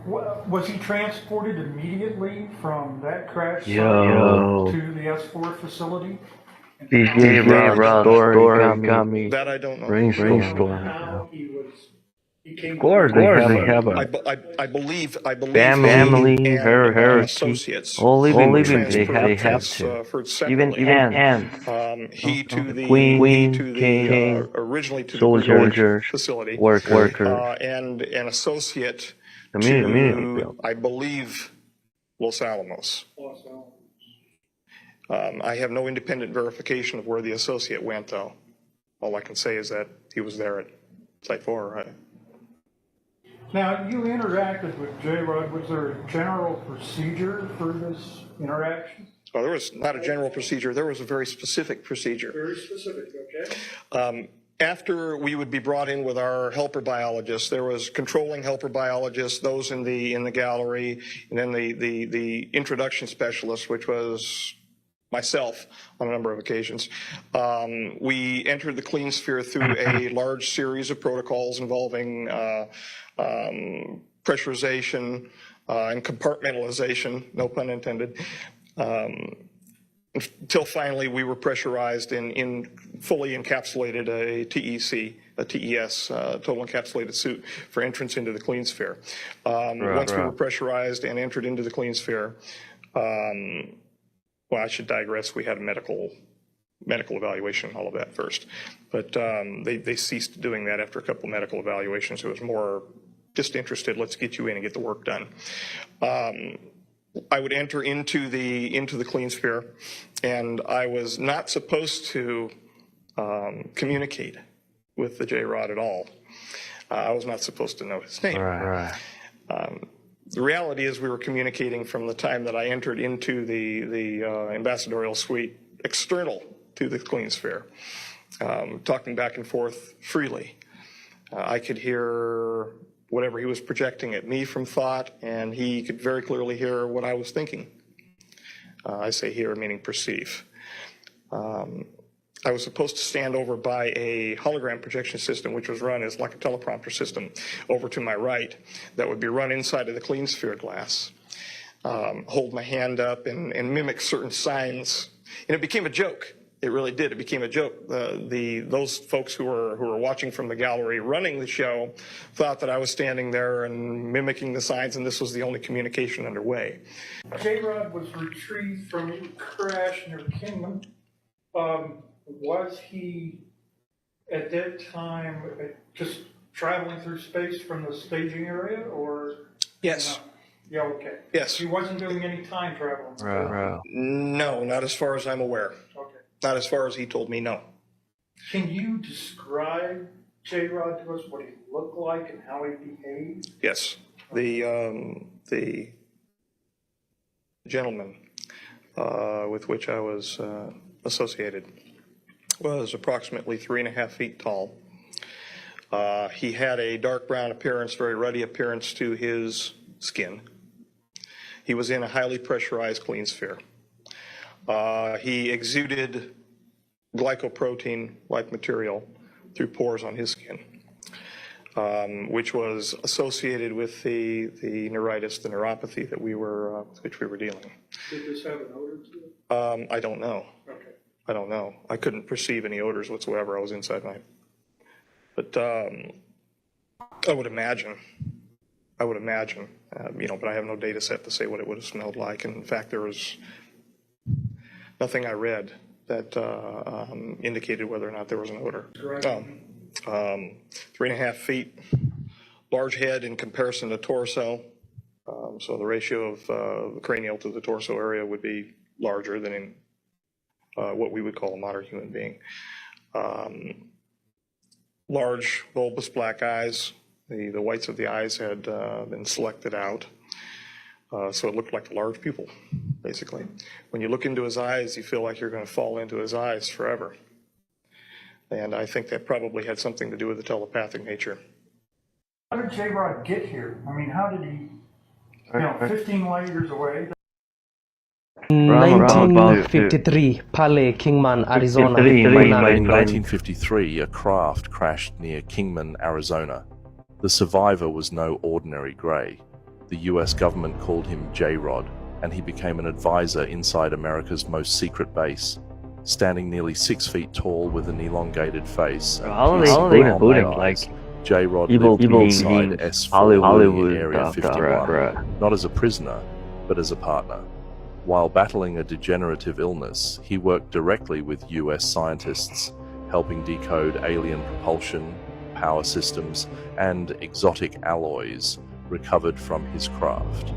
Was he transported immediately from that crash site to the S4 facility? DJ Rod story got me. That I don't know. Brainstorm. How he came. Of course, they have I believe family, her associates. All living they have to. Even ants. He to the Queen, king, originally to soldiers, the facility, workers, and an associate community. I believe Los Alamos. I have no independent verification of where the associate went, though. All I can say is that he was there at Site 4. Right? Now, you interacted with J-Rod. Was there a general procedure for this interaction? Oh, there was not a general procedure. There was a very specific procedure. Very specific, okay. After we would be brought in with our helper biologists, there was controlling helper biologists, those in the gallery, and then the introduction specialist, which was myself on a number of occasions. We entered the clean sphere through a large series of protocols involving pressurization and compartmentalization, no pun intended, until finally we were pressurized and fully encapsulated a TEC, a TES, total encapsulated suit for entrance into the clean sphere. Once we were pressurized and entered into the clean sphere, well, I should digress. We had a medical evaluation, all of that first. But they ceased doing that after a couple of medical evaluations. It was more just interested, let's get you in and get the work done. I would enter into the clean sphere, and I was not supposed to communicate with the J-Rod at all. I was not supposed to know his name. Right. The reality is we were communicating from the time that I entered into the ambassadorial suite external to the clean sphere, talking back and forth freely. I could hear whatever he was projecting at me from thought, and he could very clearly hear what I was thinking. I say hear, meaning perceive. I was supposed to stand over by a hologram projection system, which was run as like a teleprompter system over to my right that would be run inside of the clean sphere glass. Hold my hand up and mimic certain signs. And it became a joke. It really did. It became a joke. Those folks who were watching from the gallery running the show thought that I was standing there and mimicking the signs, and this was the only communication underway. J-Rod was retrieved from a crash near Kingman. Was he at that time just traveling through space from the staging area, or? Yes. Yeah, okay. Yes. He wasn't doing any time traveling? Right. No, not as far as I'm aware. Okay. Not as far as he told me, no. Can you describe J-Rod to us, what he looked like and how he behaved? Yes. The gentleman with which I was associated was approximately 3.5 feet tall. He had a dark brown appearance, very ruddy appearance to his skin. He was in a highly pressurized clean sphere. He exuded glycoprotein-like material through pores on his skin, which was associated with the neuritis, the neuropathy that we were dealing. Did this have an odor to it? I don't know. Okay. I don't know. I couldn't perceive any odors whatsoever. I was inside my. But I would imagine. But I have no data set to say what it would have smelled like. And in fact, there was nothing I read that indicated whether or not there was an odor. 3.5 feet, large head in comparison to torso. So the ratio of the cranial to the torso area would be larger than in what we would call a modern human being. Large, bulbous black eyes. The whites of the eyes had been selected out. So it looked like a large pupil, basically. When you look into his eyes, you feel like you're going to fall into his eyes forever. And I think that probably had something to do with the telepathic nature. How did J-Rod get here? I mean, how did he, 15 light years away? 1953, Pale, Kingman, Arizona. In 1953, a craft crashed near Kingman, Arizona. The survivor was no ordinary Gray. The US government called him J-Rod, and he became an advisor inside America's most secret base. Standing nearly 6 feet tall with an elongated face and J-Rod lived inside S4 Area 51, not as a prisoner, but as a partner. While battling a degenerative illness, he worked directly with US scientists, helping decode alien propulsion, power systems, and exotic alloys recovered from his craft.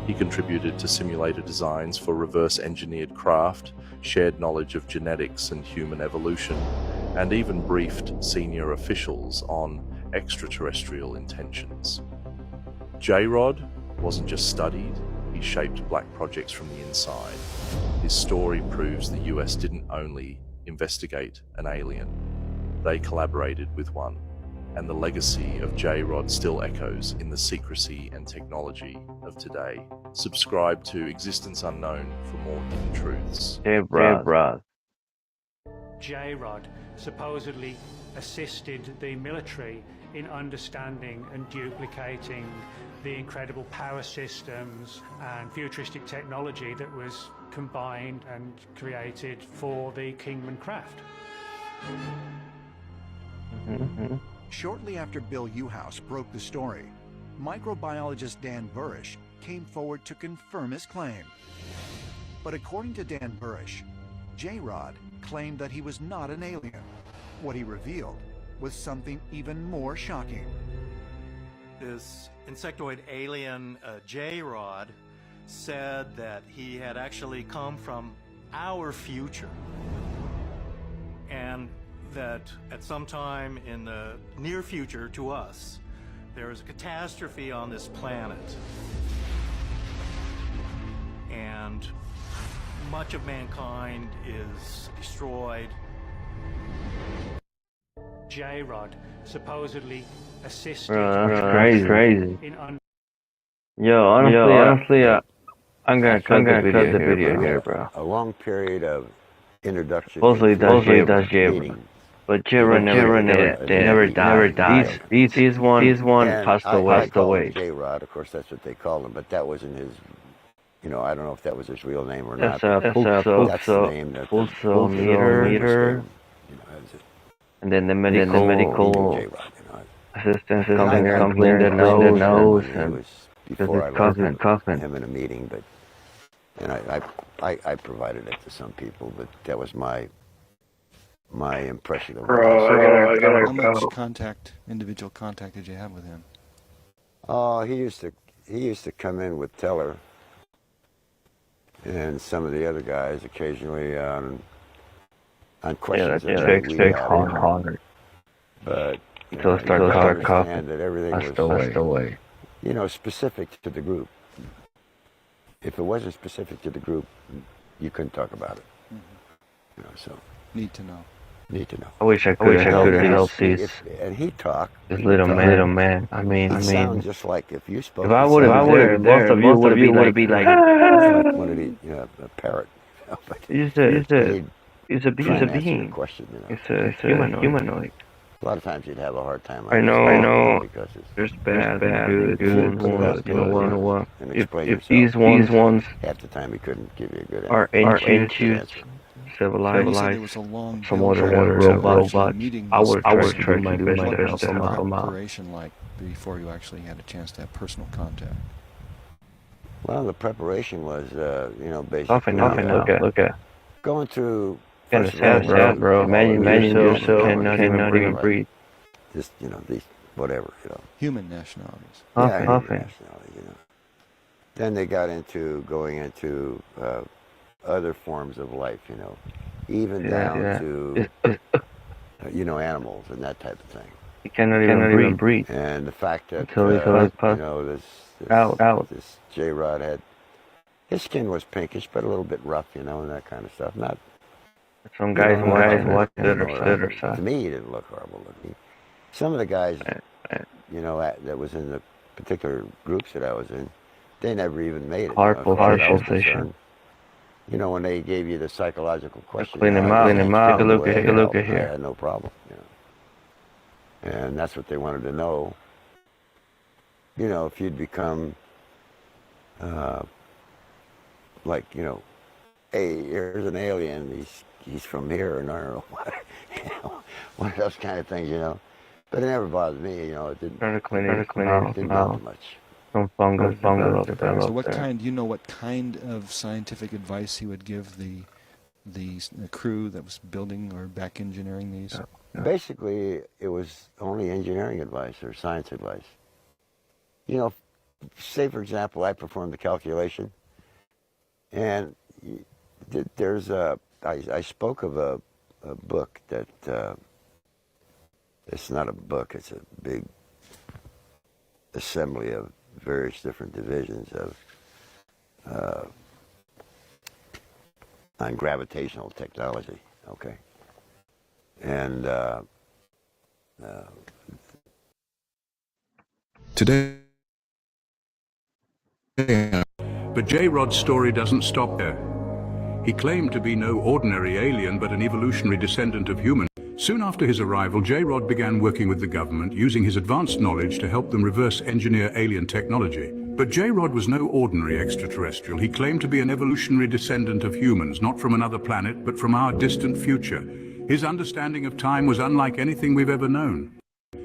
He contributed to simulator designs for reverse-engineered craft, shared knowledge of genetics and human evolution, and even briefed senior officials on extraterrestrial intentions. J-Rod wasn't just studied, he shaped black projects from the inside. His story proves the US didn't only investigate an alien, they collaborated with one. And the legacy of J-Rod still echoes in the secrecy and technology of today. Subscribe to Existence Unknown for more hidden truths. J-Rod supposedly assisted the military in understanding and duplicating the incredible power systems and futuristic technology that was combined and created for the Kingman craft. Shortly after Bill Uhouse broke the story, microbiologist Dan Burish came forward to confirm his claim. But according to Dan Burish, J-Rod claimed that he was not an alien. What he revealed was something even more shocking. This insectoid alien, J-Rod, said that he had actually come from our future, and that at some time in the near future to us, there is a catastrophe on this planet, and much of mankind is destroyed. J-Rod supposedly assisted That's crazy. in Yo, honestly, I'm gonna cut the video here, bro. A long period of introduction. Supposedly that's J-Rod. But J-Rod never died. These one passed away. J-Rod, of course, that's what they called him, but that wasn't his. You know, I don't know if that was his real name or not. That's the name. Pulso meter. And then the medical assistant comes here and clean the nose and before I coughing him in a meeting, but and I provided it to some people, but that was my impression of it. How much individual contact did you have with him? Oh, he used to come in with Teller and some of the other guys occasionally on questions that hard. But until start coughing, that everything passed away. You know, specific to the group. If it wasn't specific to the group, you couldn't talk about it. You know, so need to know. I wish I could have helped these. And he talked. This little man. I mean, just like if you spoke. If I would have been there, most of you would be like one of the, a parrot. He's a being. It's a humanoid. A lot of times you'd have a hard time. I know. Because there's bad, good. You know what? If these ones half the time he couldn't give you a good are ancient, civilized, some other robots, I would try to do my best to help them out. Preparation like before you actually had a chance to have personal contact? Well, the preparation was, basically Look at going through. Kind of sad, bro. Imagine yourself cannot even breathe. Just these whatever, Human nationalities. Yeah, human nationality, Then they got into going into other forms of life, even down to animals and that type of thing. You cannot even breathe. And the fact that this J-Rod had his skin was pinkish, but a little bit rough, and that kind of stuff. Not some guys watch it or something. To me, he didn't look horrible looking. Some of the guys, that was in the particular groups that I was in, they never even made it. Hard position. When they gave you the psychological question. Clean him out. Take a look at here. I had no problem. And that's what they wanted to know. If you'd become, hey, here's an alien. He's from here, and I don't know what. One of those kind of things, But it never bothered me, It didn't. Trying to clean it out. Didn't bother much. Some fungus So what kind? Do you know what kind of scientific advice he would give the crew that was building or back engineering these? Basically, it was only engineering advice or science advice. Say for example, I performed the calculation, and there's I spoke of a book that it's not a book, it's a big assembly of various different divisions of on gravitational technology, okay? And today. But J-Rod's story doesn't stop there. He claimed to be no ordinary alien, but an evolutionary descendant of humans. Soon after his arrival, J-Rod began working with the government, using his advanced knowledge to help them reverse engineer alien technology. But J-Rod was no ordinary extraterrestrial. He claimed to be an evolutionary descendant of humans, not from another planet, but from our distant future. His understanding of time was unlike anything we've ever known.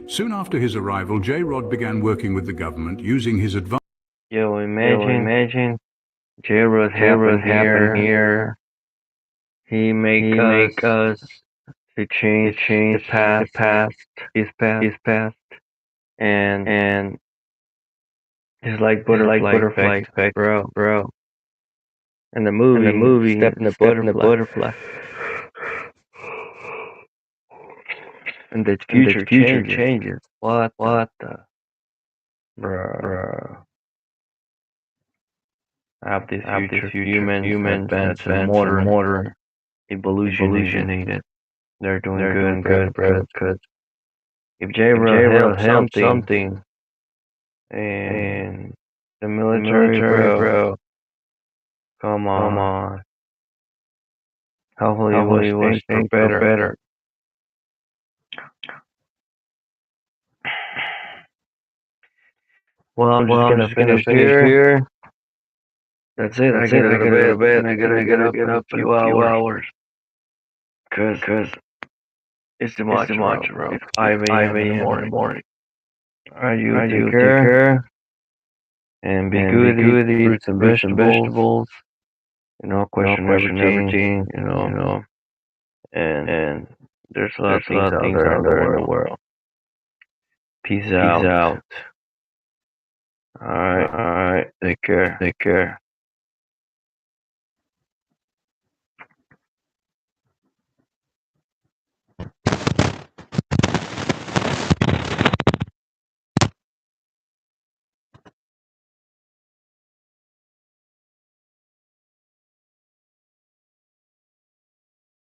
Soon after his arrival, J-Rod began working with the government, using his advanced... Yo, imagine J-Rod happened here. He make us to change the past, his past, and it's like butterfly effect, bro. And the movie, step in the butterfly. And the future changes. What the, bro. Have this future human advance modern evolution needed. They're doing good, bro. if J-Rod helped something, and the military, bro, come on. Hopefully it will change for better. Well, I'm just gonna finish here. That's it. I gotta go to bed. I gotta get up in a few hours. Cause it's too much, bro. It's 5 a.m. in the morning. Alright, you take care. And be good, eat fruits and vegetables. Question everything, And there's a lot of things out there in the world. Peace out. Alright. Take care.